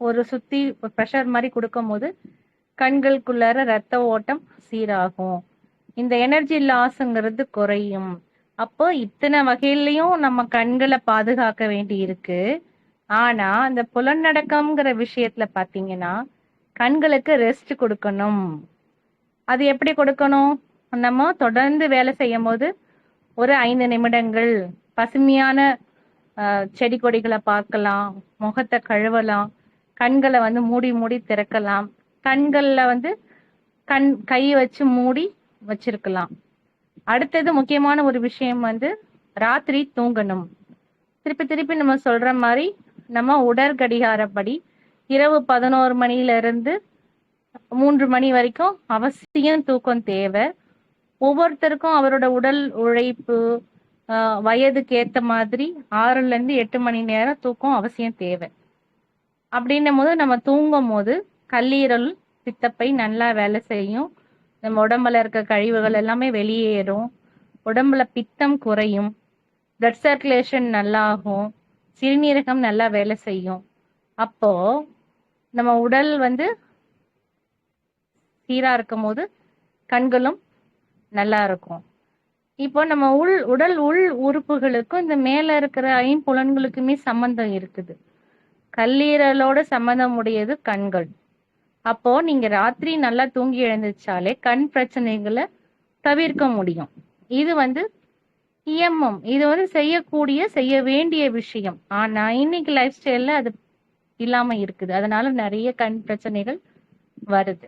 ஒரு சுத்தி ப்ரெஷர் மாதிரி கொடுக்கும் போது கண்களுக்குள்ளார ரத்த ஓட்டம் சீராகும். இந்த எனர்ஜி லாஸ்ங்கிறது குறையும். அப்போ இத்தனை வகையிலையும் நம்ம கண்களை பாதுகாக்க வேண்டி இருக்கு. ஆனா அந்த புலநடக்கம்ங்கிற விஷயத்துல பாத்தீங்கன்னா கண்களுக்கு ரெஸ்ட் கொடுக்கணும். அது எப்படி கொடுக்கணும்? நம்ம தொடர்ந்து வேலை செய்யும் போது ஒரு 5 நிமிடங்கள் பசுமையான செடி கொடிகளை பார்க்கலாம், முகத்தை கழுவலாம், கண்களை வந்து மூடி மூடி திறக்கலாம், கண்கள்ல வந்து கை வச்சு மூடி வச்சிருக்கலாம். அடுத்தது முக்கியமான ஒரு விஷயம் வந்து ராத்திரி தூங்கணும். திருப்பி திருப்பி நம்ம சொல்ற மாதிரி நம்ம உடற்கடிகாரப்படி இரவு 11 மணில இருந்து 3 மணி வரைக்கும் அவசியம் தூக்கம் தேவை. ஒவ்வொருத்தருக்கும் அவரோட உடல் உழைப்பு வயதுக்கு ஏத்த மாதிரி 6ல இருந்து 8 மணி நேரம் தூக்கம் அவசியம் தேவை. அப்படின்னும் போது நம்ம தூங்கும் போது கல்லீரல் பித்தப்பை நல்லா வேலை செய்யும். நம்ம உடம்புல இருக்க கழிவுகள் எல்லாமே வெளியேறும். உடம்புல பித்தம் குறையும். பிளட் சர்க்குலேஷன் நல்லா ஆகும். சிறுநீரகம் நல்லா வேலை செய்யும். அப்போ நம்ம உடல் வந்து சீரா இருக்கும் போது கண்களும் நல்லா இருக்கும். இப்போ நம்ம உடல் உறுப்புகளுக்கும் இந்த மேல இருக்கிற ஐம்புலன்களுக்குமே சம்பந்தம் இருக்குது. கல்லீரலோட சம்பந்தம் உடையது கண்கள். அப்போ நீங்க ராத்திரி நல்லா தூங்கி எழுந்துச்சாலே கண் பிரச்சனைகளை தவிர்க்க முடியும். இது வந்து இயமம். இது வந்து செய்ய வேண்டிய விஷயம். ஆனா இன்னைக்கு லைஃப் ஸ்டைல்ல அது இல்லாம இருக்குது. அதனால நிறைய கண் பிரச்சனைகள் வருது.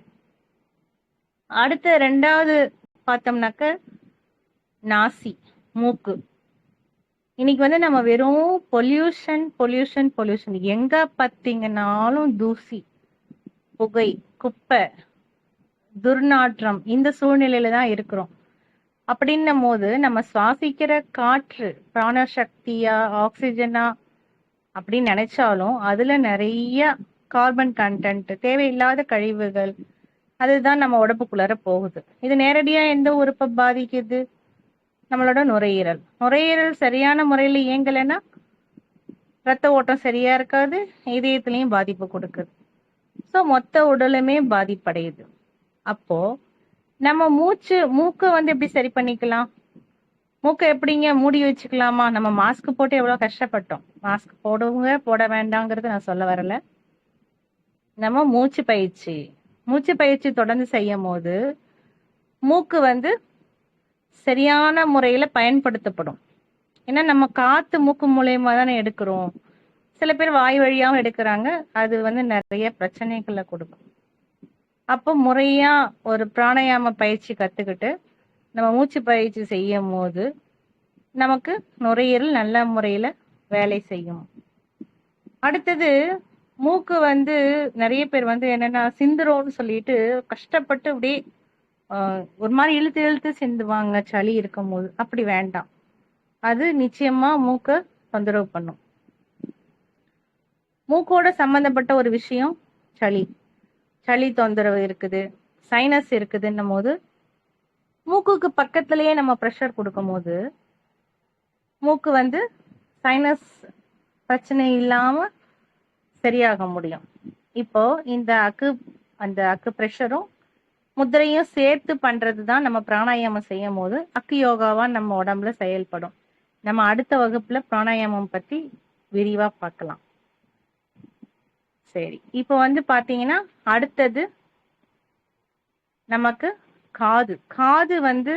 அடுத்து 2வது பார்த்தோம்னாக்க நாசி, மூக்கு. இன்னைக்கு வந்து நம்ம வெறும் பொல்யூஷன் எங்க பார்த்தீங்கன்னாலும் தூசி, புகை, குப்பை, துர்நாற்றம், இந்த சூழ்நிலையில தான் இருக்கிறோம். அப்படின்னும் போது நம்ம சுவாசிக்கிற காற்று பிராணசக்தியா ஆக்சிஜனா அப்படின்னு நினைச்சாலும் அதுல நிறைய கார்பன் கண்டென்ட், தேவையில்லாத கழிவுகள், அதுதான் நம்ம உடம்புக்குள்ளார போகுது. இது நேரடியா எந்த உறுப்பை பாதிக்குது? நம்மளோட நுரையீரல் சரியான முறையில இயங்கலைன்னா ரத்த ஓட்டம் சரியா இருக்காது, இதயத்திலையும் பாதிப்பு கொடுக்குது. ஸோ மொத்த உடலுமே பாதிப்படையுது. அப்போ நம்ம மூக்கை வந்து எப்படி சரி பண்ணிக்கலாம்? மூக்கை எப்படிங்க மூடி வச்சுக்கலாமா? நம்ம மாஸ்க் போட்டு எவ்வளவு கஷ்டப்பட்டோம். மாஸ்க் போடுங்க போட வேண்டாங்கிறது நான் சொல்ல வரல. நம்ம மூச்சு பயிற்சி தொடர்ந்து செய்யும் போது மூக்கு வந்து சரியான முறையில பயன்படுத்தப்படும். ஏன்னா நம்ம காத்து மூக்கு மூலியமா தானே எடுக்கிறோம். சில பேர் வாய் வழியாவும் எடுக்கிறாங்க. அது வந்து நிறைய பிரச்சனைகளை கொடுக்கும். அப்போ முறையா ஒரு பிராணாயாம பயிற்சி கத்துக்கிட்டு நம்ம மூச்சு பயிற்சி செய்யும் போது நமக்கு நுரையீரல் நல்ல முறையில வேலை செய்யும். அடுத்தது மூக்கு வந்து நிறைய பேர் வந்து என்னன்னா சிந்துரோன்னு சொல்லிட்டு கஷ்டப்பட்டு அப்படியே ஒரு மாதிரி இழுத்து சிந்துவாங்க சளி இருக்கும் போது. அப்படி வேண்டாம். அது நிச்சயமா மூக்க தொந்தரவு பண்ணும். மூக்கோட சம்பந்தப்பட்ட ஒரு விஷயம் சளி தொந்தரவு இருக்குது, சைனஸ் இருக்குதுன்னும் போது மூக்குக்கு பக்கத்திலேயே நம்ம ப்ரெஷர் கொடுக்கும் போது மூக்கு வந்து சைனஸ் பிரச்சனை இல்லாம சரியாக முடியும். இப்போ இந்த அக்கு ப்ரெஷரும் முத்திரையும் சேர்த்து பண்றதுதான் நம்ம பிராணாயாமம் செய்யும் போது அக்கு யோகாவா நம்ம உடம்புல செயல்படும். நம்ம அடுத்த வகுப்புல பிராணாயாமம் பத்தி விரிவா பார்க்கலாம். சரி, இப்போ வந்து பாத்தீங்கன்னா அடுத்தது நமக்கு காது. காது வந்து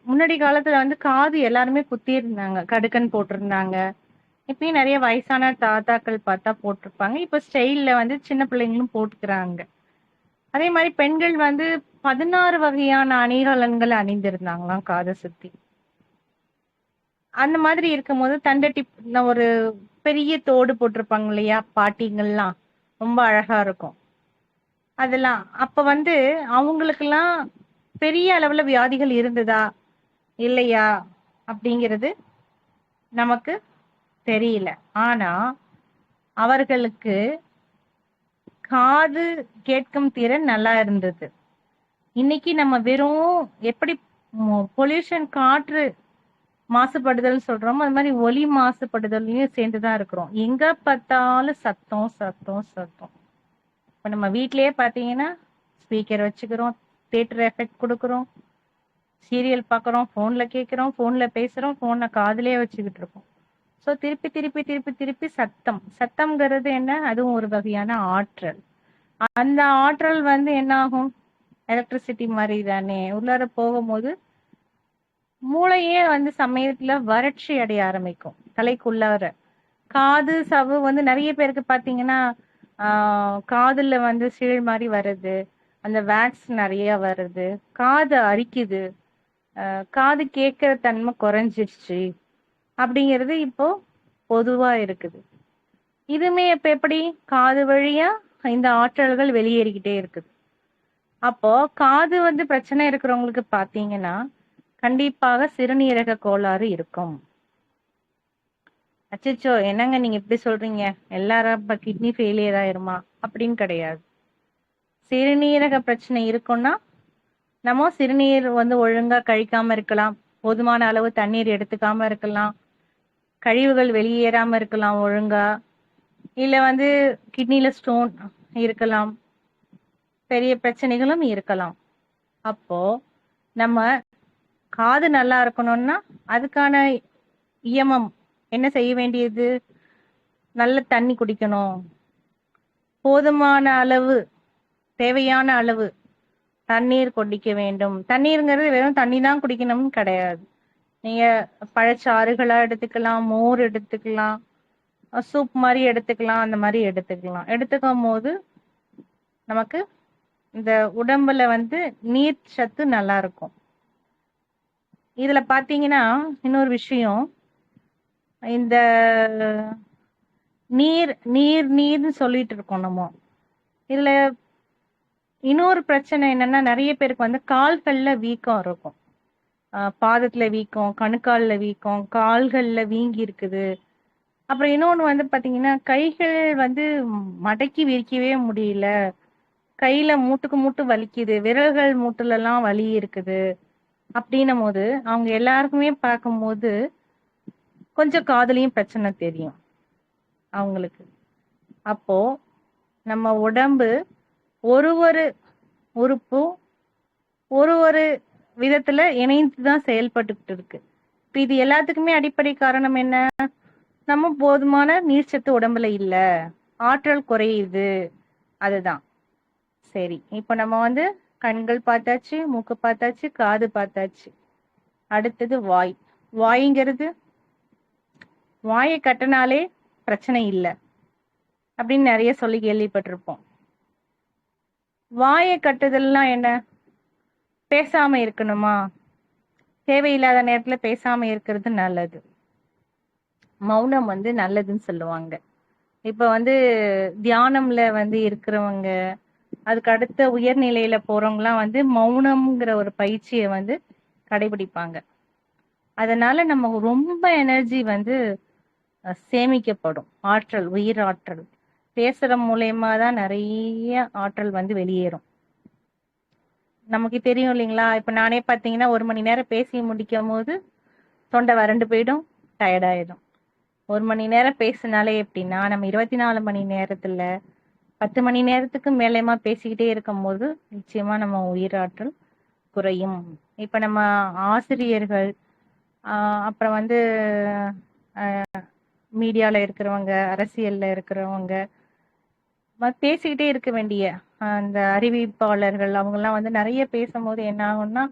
முன்னாடி காலத்துல வந்து காது எல்லாருமே குத்தி இருந்தாங்க, கடுக்கன் போட்டிருந்தாங்க. இப்பயும் நிறைய வயசான தாத்தாக்கள் பார்த்தா போட்டிருப்பாங்க. இப்ப ஸ்டைல்ல வந்து சின்ன பிள்ளைங்களும் போட்டுக்கிறாங்க. அதே மாதிரி பெண்கள் வந்து 16 வகையான அணிகலன்கள் அணிந்திருந்தாங்களாம் காதை சுத்தி. அந்த மாதிரி இருக்கும்போது தண்டட்டி ஒரு பெரிய தோடு போட்டிருப்பாங்க இல்லையா பாட்டிங்கள்லாம், ரொம்ப அழகா இருக்கும் அதெல்லாம். அப்ப வந்து அவங்களுக்கெல்லாம் பெரிய அளவுல வியாதிகள் இருந்ததா இல்லையா அப்படிங்கிறது நமக்கு தெரியல. ஆனா அவர்களுக்கு காது கேட்கும் திறன் நல்லா இருந்தது. இன்னைக்கு நம்ம வெறும் எப்படி பொல்யூஷன், காற்று மாசுபடுதல் சொல்றோமோ அது மாதிரி ஒலி மாசுபடுதலையும் சேர்ந்துதான் இருக்கிறோம். எங்க பார்த்தாலும் சத்தம் சத்தம் சத்தம். இப்ப நம்ம வீட்லயே பாத்தீங்கன்னா ஸ்பீக்கர் வச்சுக்கிறோம், தியேட்டர் எஃபெக்ட் கொடுக்குறோம், சீரியல் பார்க்குறோம், ஃபோன்ல கேட்குறோம், ஃபோன்ல பேசுறோம், ஃபோனை காதுலயே வச்சுக்கிட்டு இருக்கோம். ஸோ திருப்பி திருப்பி திருப்பி திருப்பி சத்தம். சத்தம்ங்கிறது என்ன? அதுவும் ஒரு வகையான ஆற்றல். அந்த ஆற்றல் வந்து என்ன ஆகும்? எலக்ட்ரிசிட்டி மாதிரி தானே. உள்ளார போகும்போது மூளையே வந்து சமயத்துல வறட்சி அடைய ஆரம்பிக்கும் தலைக்குள்ளார. காது சவ்வு வந்து நிறைய பேருக்கு பாத்தீங்கன்னா காதுல வந்து சீழ் மாதிரி வருது, அந்த வேக்ஸ் நிறைய வருது, காது அரிக்குது, காது கேட்கிற தன்மை குறைஞ்சிருச்சு அப்படிங்கிறது இப்போ பொதுவா இருக்குது. இதுமே இப்ப எப்படி? காது வழியா இந்த ஆற்றல்கள் வெளியேறிக்கிட்டே இருக்குது. அப்போ காது வந்து பிரச்சனை இருக்கிறவங்களுக்கு பாத்தீங்கன்னா கண்டிப்பாக சிறுநீரக கோளாறு இருக்கும். அச்சோ, என்னங்க நீங்க இப்படி சொல்றீங்க, எல்லாரும் கிட்னி ஃபெயிலியர் ஆயிருமா அப்படின்னு கிடையாது. சிறுநீரக பிரச்சனை இருக்கும்னா நம்ம சிறுநீர் வந்து ஒழுங்கா கழிக்காம இருக்கலாம், போதுமான அளவு தண்ணீர் எடுத்துக்காம இருக்கலாம், கழிவுகள் வெளியேறாம இருக்கலாம் ஒழுங்கா, இல்ல வந்து கிட்னில ஸ்டோன் இருக்கலாம், பெரிய பிரச்சனைகளும் இருக்கலாம். அப்போ நம்ம காது நல்லா இருக்கணும்னா அதுக்கான இயமம் என்ன செய்ய வேண்டியது? நல்ல தண்ணி குடிக்கணும், போதுமான அளவு, தேவையான அளவு தண்ணீர் குடிக்க வேண்டும். தண்ணீருங்கிறது வெறும் தண்ணி தான் குடிக்கணும்னு கிடையாது. நீங்க பழச்சாறுகளா எடுத்துக்கலாம், மோர் எடுத்துக்கலாம், சூப் மாதிரி எடுத்துக்கலாம், அந்த மாதிரி எடுத்துக்கலாம். எடுத்துக்கும் போது நமக்கு இந்த உடம்புல வந்து நீர் சத்து நல்லா இருக்கும். இதுல பாத்தீங்கன்னா இன்னொரு விஷயம், இந்த நீர் நீர் நீர்னு சொல்லிட்டு இருக்கோம் நம்ம. இதுல இன்னொரு பிரச்சனை என்னன்னா, நிறைய பேருக்கு வந்து கால்கள்ல வீக்கம் இருக்கும், பாதத்துல வீக்கம், கணுக்கால்ல வீக்கம், கால்கள்ல வீங்கி இருக்குது. அப்புறம் இன்னொன்னு வந்து பாத்தீங்கன்னா கைகள் வந்து மடக்கி விரிக்கவே முடியல, கையில மூட்டுக்கு மூட்டு வலிக்குது, விரல்கள் மூட்டுல எல்லாம் வலி இருக்குது. அப்படின்னும் போது அவங்க எல்லாருக்குமே பார்க்கும்போது கொஞ்சம் காதுலயும் பிரச்சனை தெரியும் அவங்களுக்கு. அப்போ நம்ம உடம்பு ஒரு ஒரு உறுப்பும் ஒரு ஒரு விதத்துல இணைந்துதான் செயல்பட்டுக்கிட்டு இருக்கு. இப்ப இது எல்லாத்துக்குமே அடிப்படை காரணம் என்ன? நம்ம போதுமான நீர்ச்சத்து உடம்புல இல்ல, ஆற்றல் குறையுது, அதுதான். சரி, இப்ப நம்ம வந்து கண்கள் பார்த்தாச்சு, மூக்கு பார்த்தாச்சு, காது பார்த்தாச்சு. அடுத்தது வாய். வாய்ங்கிறது, வாயை கட்டினாலே பிரச்சனை இல்லை அப்படின்னு நிறைய சொல்லி கேள்விப்பட்டிருப்போம். வாயை கட்டுதல்லாம் என்ன? பேசாம இருக்கணுமா? தேவையில்லாத நேரத்துல பேசாம இருக்கிறது நல்லது. மௌனம் வந்து நல்லதுன்னு சொல்லுவாங்க. இப்ப வந்து தியானம்ல வந்து இருக்கிறவங்க, அதுக்கு அடுத்த உயர்நிலையில போறவங்கலாம் வந்து மௌனம்ங்கிற ஒரு பயிற்சியை வந்து கடைபிடிப்பாங்க. அதனால நம்ம ரொம்ப எனர்ஜி வந்து சேமிக்கப்படும், ஆற்றல், உயிர் ஆற்றல். பேசுற மூலயமா தான் நிறைய ஆற்றல் வந்து வெளியேறும். நமக்கு தெரியும் இல்லைங்களா? இப்ப நானே பாத்தீங்கன்னா 1 மணி நேரம் பேசி முடிக்கும் போது தொண்டை வறண்டு போயிடும், டயர்டாயிடும். 1 மணி நேரம் பேசினாலே எப்படின்னா நம்ம 24 மணி நேரத்துல 10 மணி நேரத்துக்கு மேலமா பேசிக்கிட்டே இருக்கும் போது நிச்சயமா நம்ம உயிராற்றல் குறையும். இப்ப நம்ம ஆசிரியர்கள், அப்புறம் வந்து மீடியால இருக்கிறவங்க, அரசியல்ல இருக்கிறவங்க, பேசிக்கிட்டே இருக்க வேண்டிய அந்த அறிவிப்பாளர்கள் அவங்கெல்லாம் வந்து நிறைய பேசும்போது என்ன ஆகும்னா,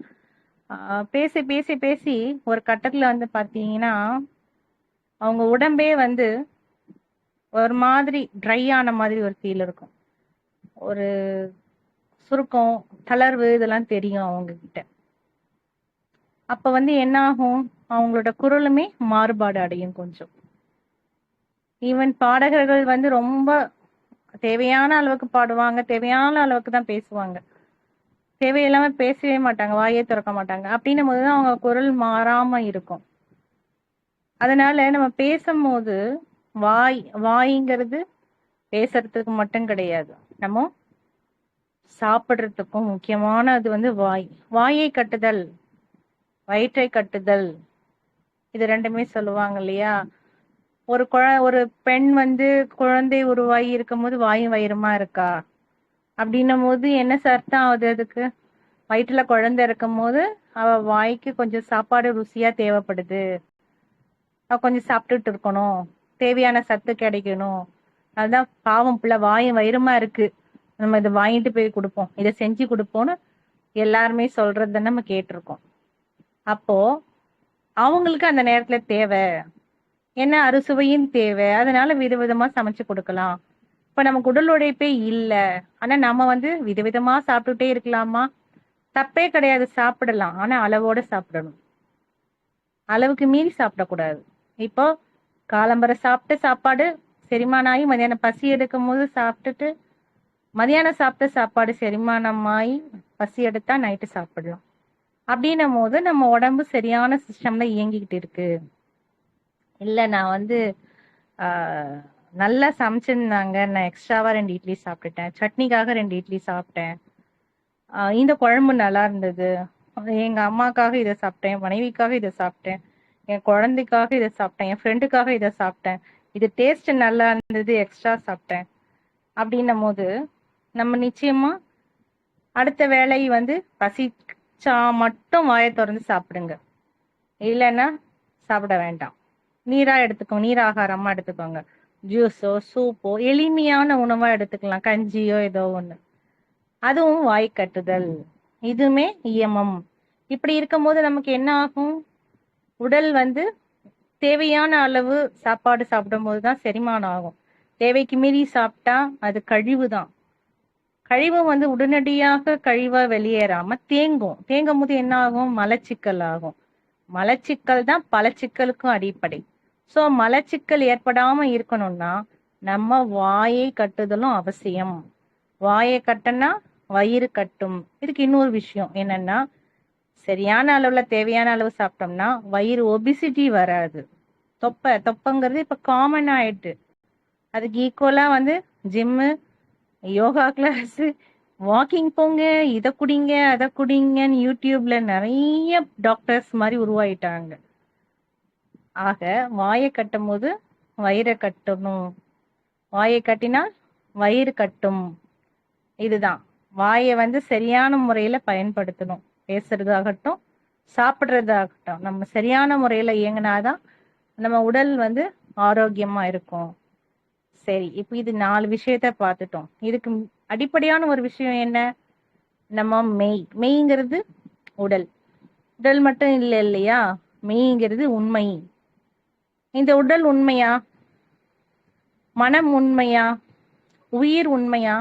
பேசி பேசி பேசி ஒரு கட்டத்துல வந்து பாத்தீங்கன்னா அவங்க உடம்பே வந்து ஒரு மாதிரி ட்ரை ஆன மாதிரி ஒரு ஃபீல் இருக்கும். ஒரு சுருக்கம், தளர்வு இதெல்லாம் தெரியும் அவங்க கிட்ட. அப்ப வந்து என்ன ஆகும், அவங்களோட குரலுமே மாறுபாடு அடையும் கொஞ்சம். ஈவன் பாடகர்கள் வந்து ரொம்ப தேவையான அளவுக்கு பாடுவாங்க, தேவையான அளவுக்கு தான் பேசுவாங்க. தேவையில்லாம பேசவே மாட்டாங்க, வாயே திறக்க மாட்டாங்க. அப்படின்னும் போதுதான் அவங்க குரல் மாறாம இருக்கும். அதனால நம்ம பேசும்போது வாய்ங்கிறது பேசுறதுக்கு மட்டும் கிடையாது, நம்ம சாப்பிடுறதுக்கும் முக்கியமானது வந்து வாய். வாயை கட்டுதல், வயிற்றை கட்டுதல், இது ரெண்டுமே சொல்லுவாங்க இல்லையா? ஒரு பெண் வந்து குழந்தை உருவாகி இருக்கும் போது வாயும் வயிறுமா இருக்கா அப்படின்னும் போது என்ன அர்த்தம் ஆகுது? அதுக்கு வயிற்றுல குழந்தை இருக்கும் போது அவ வாய்க்கு கொஞ்சம் சாப்பாடு ருசியா தேவைப்படுது, அவ கொஞ்சம் சாப்பிட்டுட்டு இருக்கணும், தேவையான சத்து கிடைக்கணும். அதுதான் பாவம் பிள்ளை வாயும் வயிறுமா இருக்கு, நம்ம இதை வாங்கிட்டு போய் கொடுப்போம், இதை செஞ்சு கொடுப்போம்னு எல்லாருமே சொல்றத நம்ம கேட்டிருக்கோம். அப்போ அவங்களுக்கு அந்த நேரத்துல தேவை என்ன, அறுசுவையும் தேவை. அதனால விதவிதமா சமைச்சு கொடுக்கலாம். இப்ப நமக்கு உடல் உழைப்பே இல்ல, ஆனா நம்ம வந்து விதவிதமா சாப்பிட்டுட்டே இருக்கலாமா? தப்பே கிடையாது, சாப்பிடலாம். ஆனா அளவோட சாப்பிடணும், அளவுக்கு மீறி சாப்பிடக்கூடாது. இப்போ காலம்பரை சாப்பிட்ட சாப்பாடு செரிமானம் ஆகி மதியானம் பசி எடுக்கும் போது சாப்பிட்டுட்டு, மதியானம் சாப்பிட்ட சாப்பாடு செரிமானமாயி பசி எடுத்தா நைட்டு சாப்பிடலாம். அப்படின்னும் போது நம்ம உடம்பு சரியான சிஸ்டம்ல இயங்கிக்கிட்டு இருக்கு. இல்ல நான் வந்து நல்லா சமைச்சிருந்தாங்க, நான் எக்ஸ்ட்ராவா 2 இட்லி சாப்பிட்டுட்டேன், சட்னிக்காக 2 இட்லி சாப்பிட்டேன், இந்த குழம்பு நல்லா இருந்தது, எங்க அம்மாக்காக இதை சாப்பிட்டேன், என் மனைவிக்காக இதை சாப்பிட்டேன், என் குழந்தைக்காக இதை சாப்பிட்டேன், என் ஃப்ரெண்டுக்காக இதை சாப்பிட்டேன், இது டேஸ்ட் நல்லா இருந்தது எக்ஸ்ட்ரா சாப்பிட்டேன் அப்படின்னும் போது நம்ம நிச்சயமா அடுத்த வேலை வந்து பசிச்சா மட்டும் வாயை திறந்து சாப்பிடுங்க, இல்லைன்னா சாப்பிட வேண்டாம். நீரா எடுத்துக்கோங்க, நீர் ஆகாரமா எடுத்துக்கோங்க. ஜூஸோ சூப்போ எளிமையான உணவா எடுத்துக்கலாம், கஞ்சியோ ஏதோ ஒண்ணு. அதுவும் வாய் கட்டுதல், இதுவுமே இயமம். இப்படி இருக்கும்போது நமக்கு என்ன ஆகும், உடல் வந்து தேவையான அளவு சாப்பாடு சாப்பிடும் போதுதான் செரிமானம் ஆகும். தேவைக்கு மீறி சாப்பிட்டா அது கழிவு தான். கழிவு வந்து உடனடியாக கழிவா வெளியேறாம தேங்கும் போது என்ன ஆகும், மலச்சிக்கல் ஆகும். மலச்சிக்கல் தான் பல சிக்கலுக்கும் அடிப்படை. சோ மலச்சிக்கல் ஏற்படாம இருக்கணும்னா நம்ம வாயை கட்டுதலும் அவசியம். வாயை கட்டனா வயிறு கட்டும். இதுக்கு இன்னொரு விஷயம் என்னன்னா, சரியான அளவுல தேவையான அளவு சாப்பிட்டோம்னா வயிறு ஒபிசிட்டி வராது. தொப்பங்கிறது இப்ப காமன் ஆயிட்டு. அதுக்கு ஈக்குவலா வந்து ஜிம்மு, யோகா கிளாஸ், வாக்கிங் போங்க, இதை குடிங்க அதை குடிங்கன்னு யூடியூப்ல நிறைய டாக்டர்ஸ் மாதிரி உருவாயிட்டாங்க. ஆக வாயை கட்டும் போது வயிறை கட்டணும், வாயை கட்டினால் வயிறு கட்டும். இதுதான் வாயை வந்து சரியான முறையில பயன்படுத்தணும். பேசுறதாகட்டும் சாப்பிடுறதாகட்டும் நம்ம சரியான முறையில இயங்கினாதான் நம்ம உடல் வந்து ஆரோக்கியமா இருக்கும். சரி, இப்ப இது 4 விஷயத்த பார்த்துட்டோம். இதுக்கு அடிப்படையான ஒரு விஷயம் என்ன, நம்ம மெய்ங்கிறது உடல் மட்டும் இல்லை இல்லையா, மெய்ங்கிறது உண்மை. இந்த உடல் உண்மையா, மனம் உண்மையா, உயிர் உண்மையா,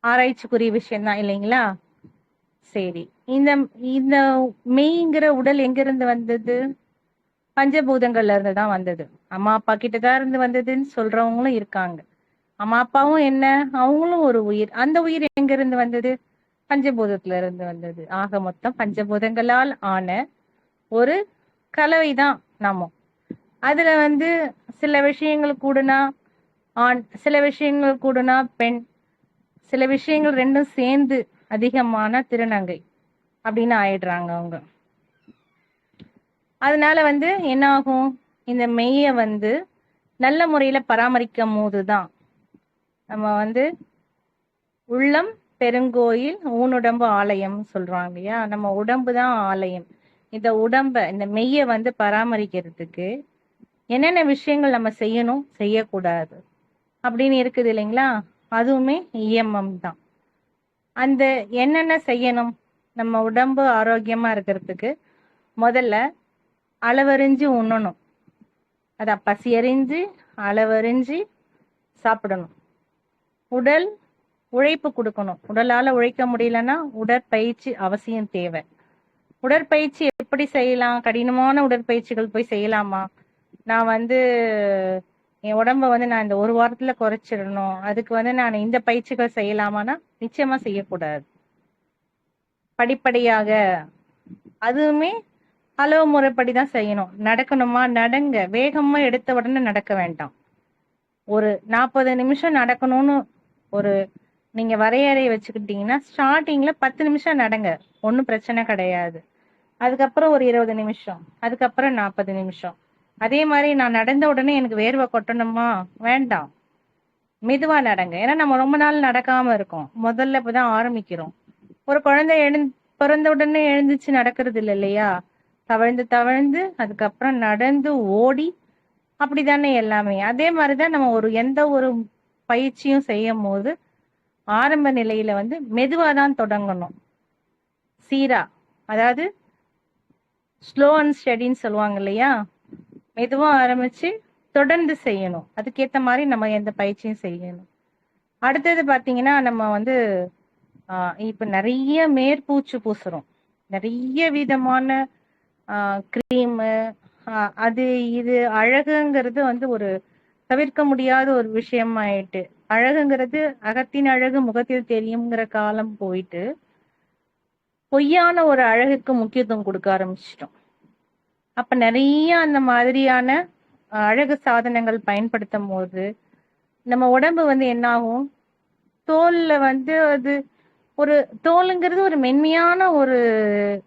ஆராய்ச்சிக்குரிய விஷயம் தான் இல்லைங்களா? சரி, இந்த இந்த மெய்ங்கிற உடல் எங்கிருந்து வந்தது? பஞ்சபூதங்கள்ல இருந்து தான் வந்தது. அம்மா அப்பா கிட்டதான் இருந்து வந்ததுன்னு சொல்றவங்களும் இருக்காங்க. அம்மா அப்பாவும் என்ன, அவங்களும் ஒரு உயிர். அந்த உயிர் எங்க இருந்து வந்தது? பஞ்சபூதத்துல இருந்து வந்தது. ஆக மொத்தம் பஞ்சபூதங்களால் ஆன ஒரு கலவைதான் நம்ம. அதுல வந்து சில விஷயங்கள் கூடுனா ஆண், சில விஷயங்கள் கூடுனா பெண், சில விஷயங்கள் ரெண்டும் சேர்ந்து அதிகமான திருநங்கை அப்படின்னு ஆயிடுறாங்க அவங்க. அதனால வந்து என்ன ஆகும், இந்த மெய்ய வந்து நல்ல முறையில பராமரிக்கும் போதுதான் நம்ம வந்து உள்ளம் பெருங்கோயில் ஊனுடம்பு ஆலயம் சொல்றாங்க இல்லையா, நம்ம உடம்பு தான் ஆலயம். இந்த உடம்ப இந்த மெய்ய வந்து பராமரிக்கிறதுக்கு என்னென்ன விஷயங்கள் நம்ம செய்யணும் செய்யக்கூடாது அப்படின்னு இருக்குது இல்லைங்களா? அதுவுமே இஎம்எம் தான். அந்த என்னென்ன செய்யணும் நம்ம உடம்பு ஆரோக்கியமா இருக்கிறதுக்கு, முதல்ல அளவறிஞ்சு உண்ணணும். அதான் பசியறிஞ்சு அளவறிஞ்சு சாப்பிடணும். உடல் உழைப்பு கொடுக்கணும். உடலால உழைக்க முடியலன்னா உடற்பயிற்சி அவசியம் தேவை. உடற்பயிற்சி எப்படி செய்யலாம்? கடினமான உடற்பயிற்சிகள் போய் செய்யலாமா? நான் வந்து என் உடம்ப வந்து நான் இந்த ஒரு வாரத்துல குறைச்சிடணும், அதுக்கு வந்து நான் இந்த பயிற்சிகள் செய்யலாமான்னா நிச்சயமா செய்யக்கூடாது. படிப்படியாக, அதுவுமே அளவு முறைப்படி தான் செய்யணும். நடக்கணுமா நடங்க, வேகமா எடுத்த உடனே நடக்க வேண்டாம். ஒரு 40 நிமிஷம் நடக்கணும்னு ஒரு நீங்க வரையறை வச்சுக்கிட்டீங்கன்னா ஸ்டார்டிங்ல 10 நிமிஷம் நடங்க, ஒன்றும் பிரச்சனை கிடையாது. அதுக்கப்புறம் ஒரு 20 நிமிஷம், அதுக்கப்புறம் 40 நிமிஷம். அதே மாதிரி நான் நடந்த உடனே எனக்கு வேர்வை கொட்டணுமா? வேண்டாம், மெதுவா நடங்க. ஏன்னா நம்ம ரொம்ப நாள் நடக்காம இருக்கோம், முதல்ல இப்பதான் ஆரம்பிக்கிறோம். ஒரு குழந்தை பிறந்த உடனே எழுந்துச்சு நடக்கிறது இல்லை இல்லையா? தவழ்ந்து தவழ்ந்து அதுக்கப்புறம் நடந்து ஓடி, அப்படித்தானே எல்லாமே. அதே மாதிரிதான் நம்ம எந்த ஒரு பயிற்சியும் செய்யும் போது ஆரம்ப நிலையில வந்து மெதுவா தான் தொடங்கணும், சீரா. அதாவது ஸ்லோ அண்ட் ஸ்டடின்னு சொல்லுவாங்க இல்லையா? மெதுவா ஆரம்பிச்சு தொடர்ந்து செய்யணும். அதுக்கேத்த மாதிரி நம்ம எந்த பயிற்சியும் செய்யணும். அடுத்தது பாத்தீங்கன்னா நம்ம வந்து இப்ப நிறைய மேற்பூச்சு பூசுறோம், நிறைய விதமான கிரீமு, அது இது. அழகுங்கிறது வந்து ஒரு தவிர்க்க முடியாத ஒரு விஷயம் ஆயிட்டு. அழகுங்கிறது அகத்தின் அழகு முகத்தில் தெரியுங்கிற காலம் போயிட்டு பொய்யான ஒரு அழகுக்கு முக்கியத்துவம் கொடுக்க ஆரம்பிச்சிட்டோம். அப்ப நிறைய அந்த மாதிரியான அழகு சாதனங்கள் பயன்படுத்தும் போது நம்ம உடம்பு வந்து என்ன ஆகும்? தோல்ல வந்து அது ஒரு தோலுங்கிறது ஒரு மென்மையான ஒரு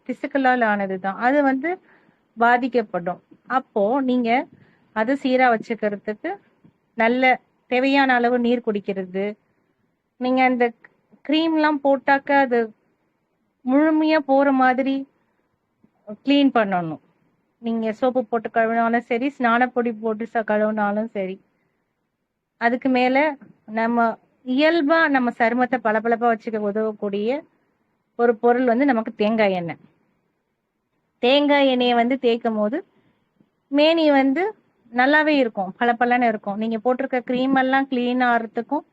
பிசிக்கலால் ஆனதுதான், அது வந்து பாதிக்கப்படும். அப்போ நீங்க அது சீரா வச்சுக்கிறதுக்கு நல்ல தேவையான அளவு நீர் குடிக்கிறது. நீங்க அந்த கிரீம்லாம் போட்டாக்க அது முழுமையா போற மாதிரி கிளீன் பண்ணணும். நீங்க சோப்பு போட்டு கழுவினாலும் சரி, ஸ்நானப்பொடி போட்டு கழுவினாலும் சரி. அதுக்கு மேல நம்ம இயல்பா நம்ம சருமத்தை பளபளப்பா வச்சுக்க உதவக்கூடிய ஒரு பொருள் வந்து நமக்கு தேங்காய் எண்ணெய். தேங்காய் எண்ணெயை வந்து தேய்க்கும் போது மேனி வந்து நல்லாவே இருக்கும், பளபளன்னு இருக்கும். நீங்க போட்டிருக்க கிரீம் எல்லாம் கிளீன் ஆகிறதுக்கும்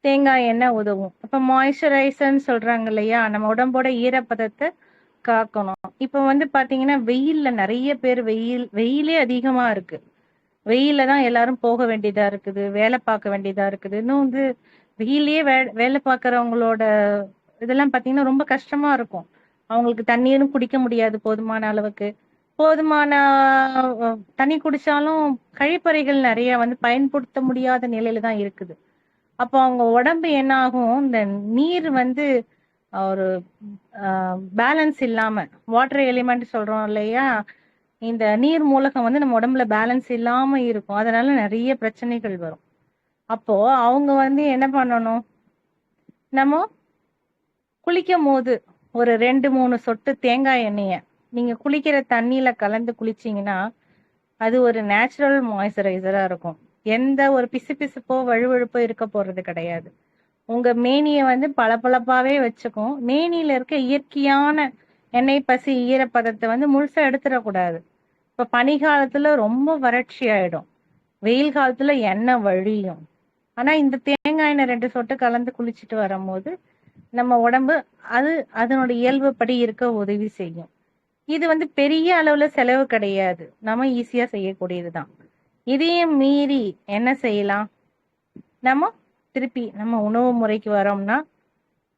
தேங்காய் எண்ணெய் உதவும். இப்ப மாய்ஸ்சரைசர்ன்னு சொல்றாங்க இல்லையா? நம்ம உடம்போட ஈரப்பதத்தை காக்கணும். இப்ப வந்து பாத்தீங்கன்னா வெயில்ல நிறைய பேர் வெயிலே அதிகமா இருக்கு. வெயில தான் எல்லாரும் போக வேண்டியதா இருக்குது, வேலை பார்க்க வேண்டியதா இருக்குது. இன்னும் வந்து வெயிலே வேலை பார்க்கறவங்களோட இதெல்லாம் பாத்தீங்கன்னா ரொம்ப கஷ்டமா இருக்கும். அவங்களுக்கு தண்ணீரும் குடிக்க முடியாது போதுமான அளவுக்கு. போதுமான தண்ணி குடிச்சாலும் கழிப்பறைகள் நிறைய வந்து பயன்படுத்த முடியாத நிலையில தான் இருக்குது. அப்போ அவங்க உடம்பு என்ன ஆகும்? இந்த நீர் வந்து ஒரு பேலன்ஸ் இல்லாம, வாட்டர் எலிமெண்ட் சொல்றோம் இல்லையா? இந்த நீர் மூலகம் வந்து நம்ம உடம்புல பேலன்ஸ் இல்லாம இருக்கும், அதனால நிறைய பிரச்சனைகள் வரும். அப்போ அவங்க வந்து என்ன பண்ணணும்? நம்ம குளிக்கும் போது ஒரு 2-3 சொட்டு தேங்காய் எண்ணெய நீங்க குளிக்கிற தண்ணியில கலந்து குளிச்சீங்கன்னா அது ஒரு நேச்சுரல் மாய்ஸ்சரைசரா இருக்கும். எந்த ஒரு பிசுபிசுப்போ வழுவழுப்போ இருக்க போறது கிடையாது. உங்க மேனியை வந்து பளபளப்பாவே வச்சுக்கும். மேனியில இருக்க இயற்கையான எண்ணெய் பசி ஈரப்பதத்தை வந்து முழுசா எடுத்துடக்கூடாது. இப்ப பனிகாலத்துல ரொம்ப வறட்சி ஆயிடும், வெயில் காலத்துல எண்ணெய் வழியும். ஆனா இந்த தேங்காய் எண்ணெய் 2 சொட்டு கலந்து குளிச்சுட்டு வரும்போது நம்ம உடம்பு அது அதனோட இயல்பு படி இருக்க உதவி செய்யும். இது வந்து பெரிய அளவுல செலவு கிடையாது, நம்ம ஈஸியா செய்யக்கூடியதுதான். இதையும் மீறி என்ன செய்யலாம்? நம்ம திருப்பி நம்ம உணவு முறைக்கு வரோம்னா,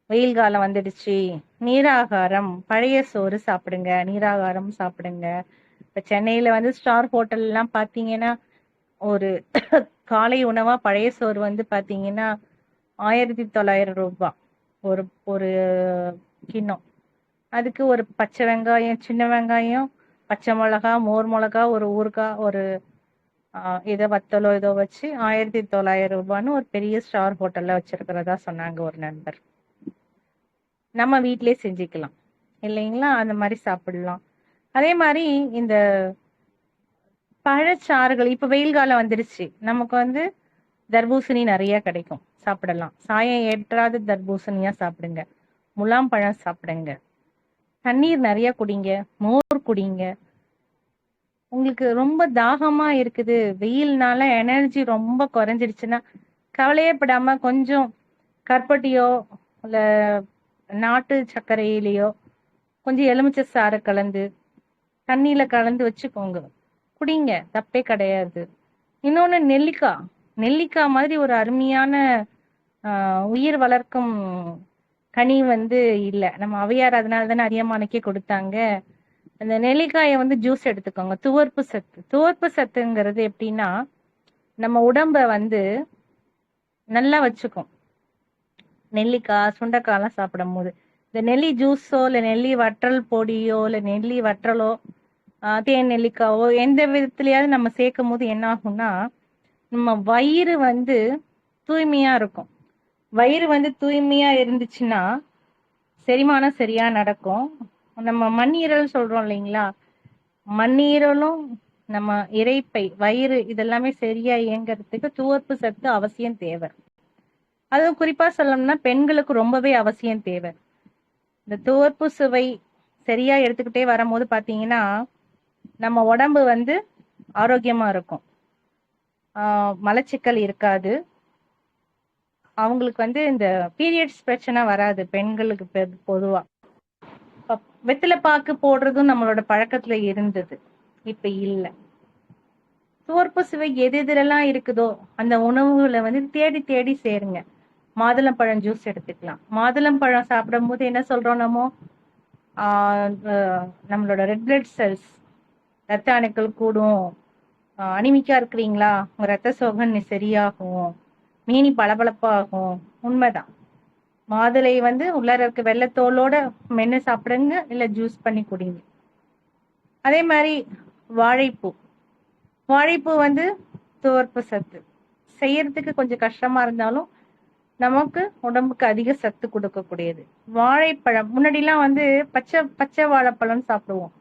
வெயில் காலம் வந்துடுச்சு, நீராகாரம், பழைய சோறு சாப்பிடுங்க, நீராகாரம் சாப்பிடுங்க. இப்ப சென்னையில வந்து ஸ்டார் ஹோட்டல் எல்லாம் பாத்தீங்கன்னா ஒரு காலை உணவா பழைய சோறு வந்து பாத்தீங்கன்னா 1900 ரூபாய் ஒரு ஒரு கிண்ணம். அதுக்கு ஒரு பச்சை வெங்காயம், சின்ன வெங்காயம், பச்சை மிளகா, மோர் மிளகா, ஒரு ஊறுகாய், ஒரு இதை வத்தலோ ஏதோ வச்சு 1900 ரூபான்னு ஒரு பெரிய ஸ்டார் ஹோட்டல்ல வச்சிருக்கிறதா சொன்னாங்க ஒரு நண்பர். நம்ம வீட்டிலே செஞ்சுக்கலாம் இல்லைங்களா? அந்த மாதிரி சாப்பிடலாம். அதே மாதிரி இந்த பழச்சாறுகள், இப்ப வெயில் காலம் வந்துருச்சு, நமக்கு வந்து தர்பூசணி நிறைய கிடைக்கும், சாப்பிடலாம். சாயம் ஏற்றாத தர்பூசணியா சாப்பிடுங்க, முலாம் பழம் சாப்பிடுங்க, தண்ணீர் நிறைய குடிங்க, மோர் குடிங்க. உங்களுக்கு ரொம்ப தாகமா இருக்குது, வெயில்னால எனர்ஜி ரொம்ப குறைஞ்சிருச்சுன்னா கவலையே படாம கொஞ்சம் கற்பட்டியோ இல்ல நாட்டு சர்க்கரையிலையோ கொஞ்சம் எலுமிச்சை சாறை கலந்து தண்ணியில கலந்து வச்சுக்கோங்க, குடிங்க, தப்பே கிடையாது. இன்னொன்னு நெல்லிக்காய். நெல்லிக்காய் மாதிரி ஒரு அருமையான உயிர் வளர்க்கும் கனி வந்து இல்ல. நம்ம அவையார் அதனால தானே அரியமானுக்கே கொடுத்தாங்க. அந்த நெல்லிக்காயை வந்து ஜூஸ் எடுத்துக்கோங்க. துவர்ப்பு சத்து. துவர்ப்பு சத்துங்கிறது எப்படின்னா நம்ம உடம்ப வந்து நல்லா வச்சுக்கும். நெல்லிக்காய் சுண்டைக்காய் எல்லாம் சாப்பிடும் போது இந்த நெல்லி ஜூஸோ இல்ல நெல்லி வற்றல் பொடியோ இல்ல நெல்லி வற்றலோ தேன் நெல்லிக்காவோ எந்த விதத்துலயாவது நம்ம சேர்க்கும் போது என்ன ஆகும்னா நம்ம வயிறு வந்து தூய்மையா இருக்கும். வயிறு வந்து தூய்மையா இருந்துச்சுன்னா செரிமானம் சரியா நடக்கும். நம்ம மண்ணீரல் சொல்றோம் இல்லைங்களா, மண்ணீரலும் நம்ம இரைப்பை வயிறு இதெல்லாமே சரியா இயங்குறதுக்கு துவர்ப்பு சத்து அவசியம் தேவை. அதுவும் குறிப்பா சொல்லணும்னா பெண்களுக்கு ரொம்பவே அவசியம் தேவை. இந்த துவர்ப்பு சுவை சரியா எடுத்துக்கிட்டே வரும்போது பாத்தீங்கன்னா நம்ம உடம்பு வந்து ஆரோக்கியமா இருக்கும், மலச்சிக்கல் இருக்காது, அவங்களுக்கு வந்து இந்த பீரியட்ஸ் பிரச்சனை வராது பெண்களுக்கு பொதுவா. வெத்திலை பாக்கு போடுறதும் நம்மளோட பழக்கத்துல இருந்தது, இப்ப இல்ல. துவர்ப்பு சுவை எது எதுலெல்லாம் இருக்குதோ அந்த உணவுகளை வந்து தேடி தேடி சேருங்க. மாதுளம்பழம் ஜூஸ் எடுத்துக்கலாம். மாதுளம்பழம் சாப்பிடும் போது என்ன சொல்றோம் நம்ம, நம்மளோட ரெட் பிளட் செல்ஸ் ரத்த அணுக்கள் கூடும், அனிமிக்கா இருக்கிறீங்களா உங்க ரத்த சோகை சரியாகும், மீனி பளபளப்பாகும். உண்மைதான். மாதுளை வந்து உள்ளார இருக்க வெள்ளத்தோலோட மென்னு சாப்பிடுங்க, இல்ல ஜூஸ் பண்ணி குடிங்க. அதே மாதிரி வாழைப்பூ. வாழைப்பூ வந்து துவர்ப்பு சத்து. செய்யறதுக்கு கொஞ்சம் கஷ்டமா இருந்தாலும் நமக்கு உடம்புக்கு அதிக சத்து கொடுக்கக்கூடியது. வாழைப்பழம் முன்னாடிலாம் வந்து பச்சை பச்சை வாழைப்பழம் சாப்பிடுவோம்.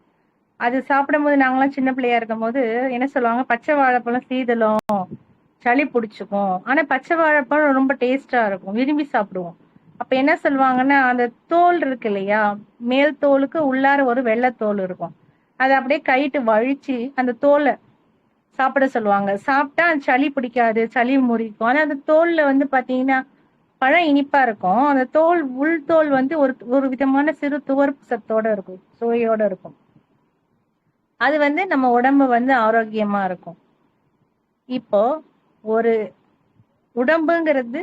அது சாப்பிடும் போது நாங்களாம் சின்ன பிள்ளையா இருக்கும் போது என்ன சொல்லுவாங்க, பச்சை வாழைப்பழம் சீதளம், சளி பிடிச்சுக்கும். ஆனா பச்சை வாழைப்பழம் ரொம்ப டேஸ்டா இருக்கும், விரும்பி சாப்பிடுவோம். அப்ப என்ன சொல்லுவாங்கன்னா அந்த தோல் இருக்கு இல்லையா, மேல் தோலுக்கு உள்ளார ஒரு வெள்ளை தோல் இருக்கும், அதை அப்படியே கைட்டு வழிச்சு அந்த தோலை சாப்பிட சொல்லுவாங்க. சாப்பிட்டா சளி பிடிக்காது, சளி முறிக்கும். ஆனா அந்த தோல்ல வந்து பாத்தீங்கன்னா பழம் இனிப்பா இருக்கும், அந்த தோல் உள் தோல் வந்து ஒரு விதமான சிறு துவர்ப்பு சத்தோட இருக்கும், சுவையோட இருக்கும். அது வந்து நம்ம உடம்பு வந்து ஆரோக்கியமா இருக்கும். இப்போ ஒரு உடம்புங்கிறது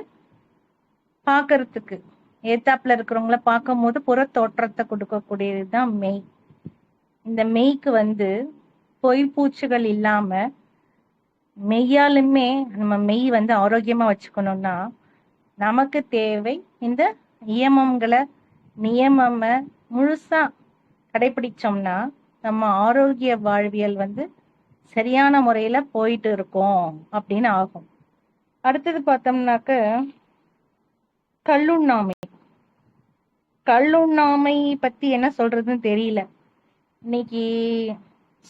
பாக்குறதுக்கு ஏத்தாப்புல இருக்கிறவங்கள பார்க்கும் போது புற தோற்றத்தை கொடுக்கக்கூடியதுதான் மெய். இந்த மெய்க்கு வந்து பொய் பூச்சுகள் இல்லாம மெய்யாலுமே நம்ம மெய் வந்து ஆரோக்கியமா வச்சுக்கணும்னா நமக்கு தேவை இந்த நியமங்களை முழுசா கடைபிடிச்சோம்னா நம்ம ஆரோக்கிய வாழ்வியல் வந்து சரியான முறையில போயிட்டு இருக்கோம் அப்படின்னு ஆகும். அடுத்தது பார்த்தோம்னாக்க கல்லுண்ணாமை. கல்லுண்ணாமை பத்தி என்ன சொல்றதுன்னு தெரியல. இன்னைக்கு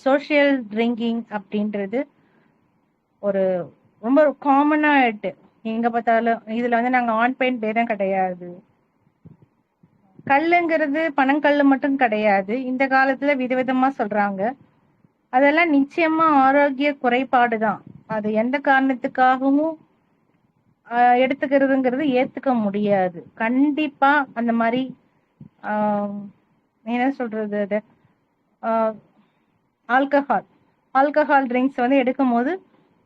சோசியல் ட்ரிங்கிங் அப்படின்றது ஒரு ரொம்ப காமனா ஆயிட்டு. எங்க பார்த்தாலும் இதுல வந்து நாங்க ஆண் பெண் பேதம் கிடையாது. கல்லுங்கிறது பனங்கல்லு மட்டும் கிடையாது, இந்த காலத்துல விதவிதமா சொல்றாங்க. அதெல்லாம் நிச்சயமா ஆரோக்கிய குறைபாடு தான். அது எந்த காரணத்துக்காகவும் எடுத்துக்கிறதுங்கிறது ஏத்துக்க முடியாது. கண்டிப்பா அந்த மாதிரி என்ன சொல்றது, அது ஆல்கஹால் ட்ரிங்க்ஸ் வந்து எடுக்கும் போது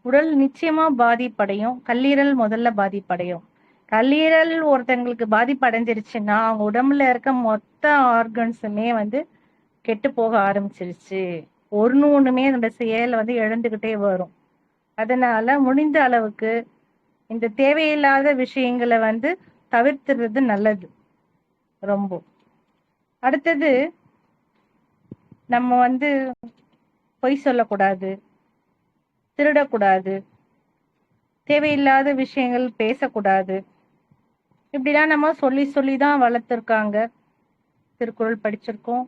உடல் நிச்சயமா பாதிப்படையும். கல்லீரல் முதல்ல பாதிப்படையும். கல்லீரல் ஒருத்தங்களுக்கு பாதிப்படைஞ்சிருச்சுன்னா அவங்க உடம்புல இருக்க மொத்த ஆர்கன்ஸுமே வந்து கெட்டு போக ஆரம்பிச்சிருச்சு. ஒண்ணுமே அந்த செயலை வந்து இழந்துகிட்டே வரும். அதனால முடிந்த அளவுக்கு இந்த தேவையில்லாத விஷயங்களை வந்து தவிர்த்துறது நல்லது ரொம்ப. அடுத்தது நம்ம வந்து பொய் சொல்லக்கூடாது, திருடக்கூடாது, தேவையில்லாத விஷயங்கள் பேசக்கூடாது. இப்படிலாம் நம்ம சொல்லி சொல்லிதான் வளர்த்துருக்காங்க. திருக்குறள் படிச்சிருக்கோம்,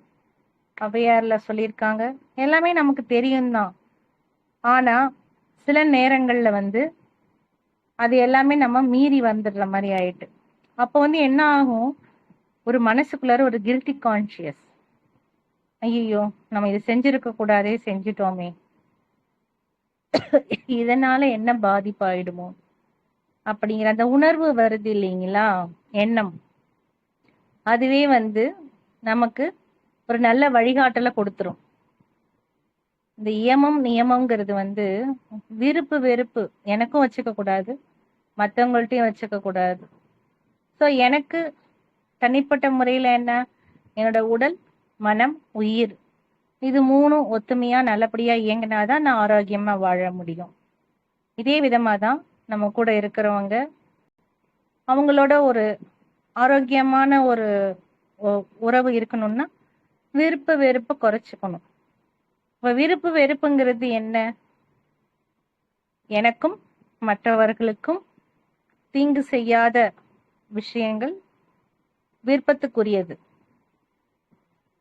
ஔவையார்ல சொல்லியிருக்காங்க. எல்லாமே நமக்கு தெரியும் தான். ஆனா சில நேரங்கள்ல வந்து அது எல்லாமே நம்ம மீறி வந்துடுற மாதிரி ஆயிட்டு. அப்போ வந்து என்ன ஆகும், ஒரு மனசுக்குள்ளார ஒரு கில்ட்டி கான்சியஸ், ஐயோ நம்ம இது செஞ்சிருக்க கூடாதே, செஞ்சுட்டோமே, இதனால என்ன பாதிப்பாயிடுமோ அப்படிங்கிற அந்த உணர்வு வருது இல்லைங்களா, எண்ணம். அதுவே வந்து நமக்கு ஒரு நல்ல வழிகாட்டலை கொடுத்துரும். இந்த இயமம் நியமம்ங்கிறது வந்து விருப்பு வெறுப்பு எனக்கும் வச்சுக்க கூடாது, மற்றவங்கள்ட்டையும் வச்சுக்க கூடாது. ஸோ எனக்கு தனிப்பட்ட முறையில என்ன, என்னோட உடல், மனம், உயிர், இது மூணும் ஒத்துமையா நல்லபடியா இயங்கினாதான் நான் ஆரோக்கியமா வாழ முடியும். இதே விதமா தான் நம்ம கூட இருக்கிறவங்க, அவங்களோட ஒரு ஆரோக்கியமான ஒரு உறவு இருக்கணும்னா விருப்பு வெறுப்பு குறைச்சிக்கணும். இப்ப விருப்பு வெறுப்புங்கிறது என்ன, எனக்கும் மற்றவர்களுக்கும் தீங்கு செய்யாத விஷயங்கள் விருப்பத்துக்குரியது.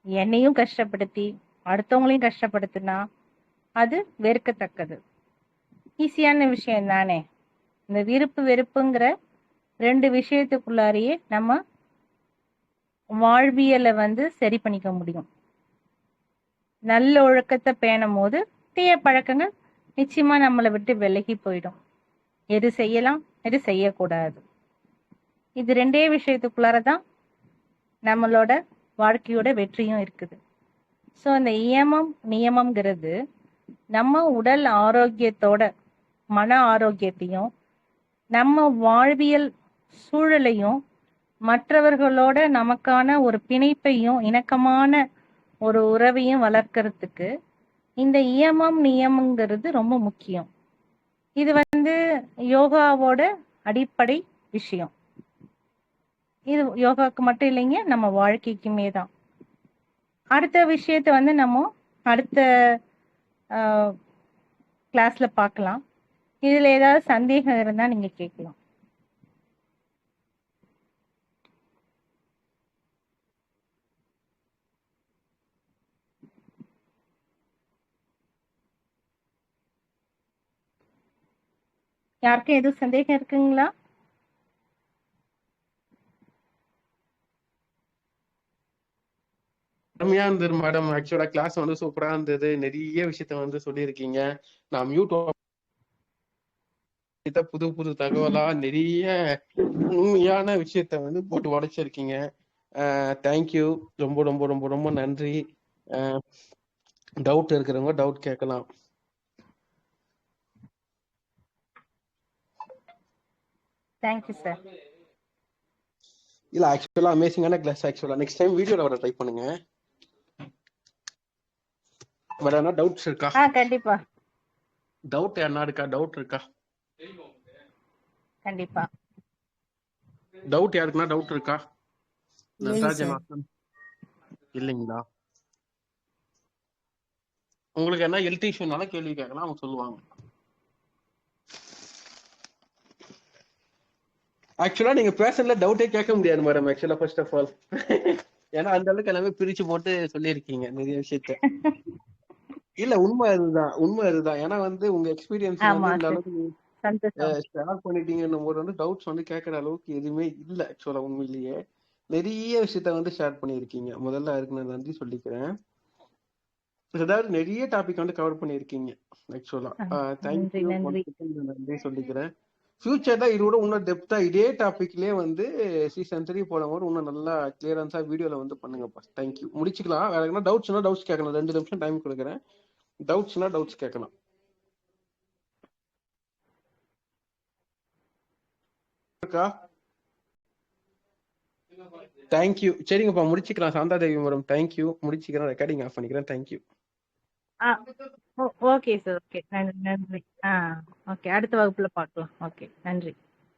என்னையும் கஷ்டப்படுத்தி அடுத்தவங்களையும் கஷ்டப்படுத்தினா அது வெறுக்கத்தக்கது. ஈஸியான விஷயம் தானே. இந்த விருப்பு வெறுப்புங்கிற 2 விஷயத்துக்குள்ளாரையே நம்ம வாழ்வியலை வந்து சரி பண்ணிக்க முடியும். நல்ல ஒழுக்கத்தை பேணும் போது தீய பழக்கங்கள் நிச்சயமா நம்மளை விட்டு விலகி போயிடும். எது செய்யலாம், எது செய்யக்கூடாது, இது 2 விஷயத்துக்குள்ளாரதான் நம்மளோட வாழ்க்கையோட வெற்றியும் இருக்குது. ஸோ இந்த இயமம் நியமம்ங்கிறது நம்ம உடல் ஆரோக்கியத்தோட மன ஆரோக்கியத்தையும் நம்ம வாழ்வியல் சூழலையும் மற்றவர்களோட நமக்கான ஒரு பிணைப்பையும் இணக்கமான ஒரு உறவையும் வளர்க்கறதுக்கு இந்த இயமம் நியமங்கிறது ரொம்ப முக்கியம். இது வந்து யோகாவோட அடிப்படை விஷயம். இது யோகாவுக்கு மட்டும் இல்லைங்க, நம்ம வாழ்க்கைக்குமே தான். அடுத்த விஷயத்த வந்து நம்ம அடுத்த கிளாஸ்ல பார்க்கலாம். இதுல ஏதாவது சந்தேகம் இருந்தா நீங்க கேட்கலாம். யாருக்கும் எதுவும் சந்தேகம் இருக்குங்களா? அருமையா இருந்தது மேடம். ஆக்சுவலா கிளாஸ் வந்து சூப்பரா இருந்தது. நிறைய விஷயத்த வந்து சொல்லியிருக்கீங்க. நான் மியூட் புது புது தகவலா நிறைய உண்மையான விஷயத்த வந்து போட்டு உடைச்சிருக்கீங்க. தேங்க்யூ. ரொம்ப ரொம்ப ரொம்ப ரொம்ப நன்றி. டவுட் இருக்கிறவங்க டவுட் கேட்கலாம். Thank you sir. இல்ல ஆக்சுவலா அமேசிங்கான கிளாஸ். ஆக்சுவலா நெக்ஸ்ட் டைம் வீடியோல வர ட்ரை பண்ணுங்க. வேற என்ன டவுட்ஸ் இருக்கா? கண்டிப்பா. டவுட் என்ன இருக்கா? டவுட் இருக்கா? கண்டிப்பா. டவுட் யாருக்குன்னா டவுட் இருக்கா? நடராஜன் இல்லைங்களா? உங்களுக்கு என்ன ஹெல்த் இஷ்யூனால கேள்வி கேட்கலாம், அவங்க சொல்லுவாங்க. ஆக்சுவலா நீங்க பேசல டவுட்டே கேட்க முடியாது மேடம். ஆக்சுவலா ஃபர்ஸ்ட் ஆஃப் ஆல் ஏன்னா அந்த அளவுக்கு எல்லாமே பிரிச்சு போட்டு சொல்லியிருக்கீங்க நிறைய விஷயத்த. இல்ல உண்மை அதுதான், உண்மை அதுதான். ஏன்னா வந்து உங்க எக்ஸ்பீரியன்ஸ் வந்து இந்த அளவுக்கு ஷேர் பண்ணிட்டீங்கன்னும் போது வந்து டவுட்ஸ் வந்து கேட்கற அளவுக்கு எதுவுமே இல்லை. ஆக்சுவலா உண்மையிலேயே நிறைய விஷயத்த வந்து ஷேர் பண்ணியிருக்கீங்க. முதல்ல அதுக்கு நான் நன்றி சொல்லிக்கிறேன். அதாவது நிறைய டாபிக் வந்து கவர் பண்ணியிருக்கீங்க. ஆக்சுவலா தேங்க்யூ. நன்றி சொல்லிக்கிறேன். ஃபியூச்சர்ல இதோட இன்னும் டெப்தா இதே டாபிக்லயே வந்து சீசன் 3 போடும்போது இன்னும் நல்லா கிளியரன்ஸா வீடியோல வந்து பண்ணுங்கப்பா. தேங்க்யூ. முடிச்சுக்கலாம். வேற என்ன டவுட்ஸ்னா டவுட்ஸ் கேட்கலாம். 2 நிமிஷம் டைம் கொடுக்குறேன். டவுட்ஸ்னா டவுட்ஸ் கேட்கலாம். தேங்க்யூ. சரிங்கப்பா முடிச்சுக்கலாம். சாந்தா தேவி மேடம் தேங்க்யூ. முடிச்சுக்கிறேன். ரெக்கார்டிங் ஆஃப் பண்ணிக்கிறேன். தேங்க்யூ. Okay sir. ஓகே நன்றி. ஓகே அடுத்த வகுப்புல பார்க்கலாம். ஓகே நன்றி.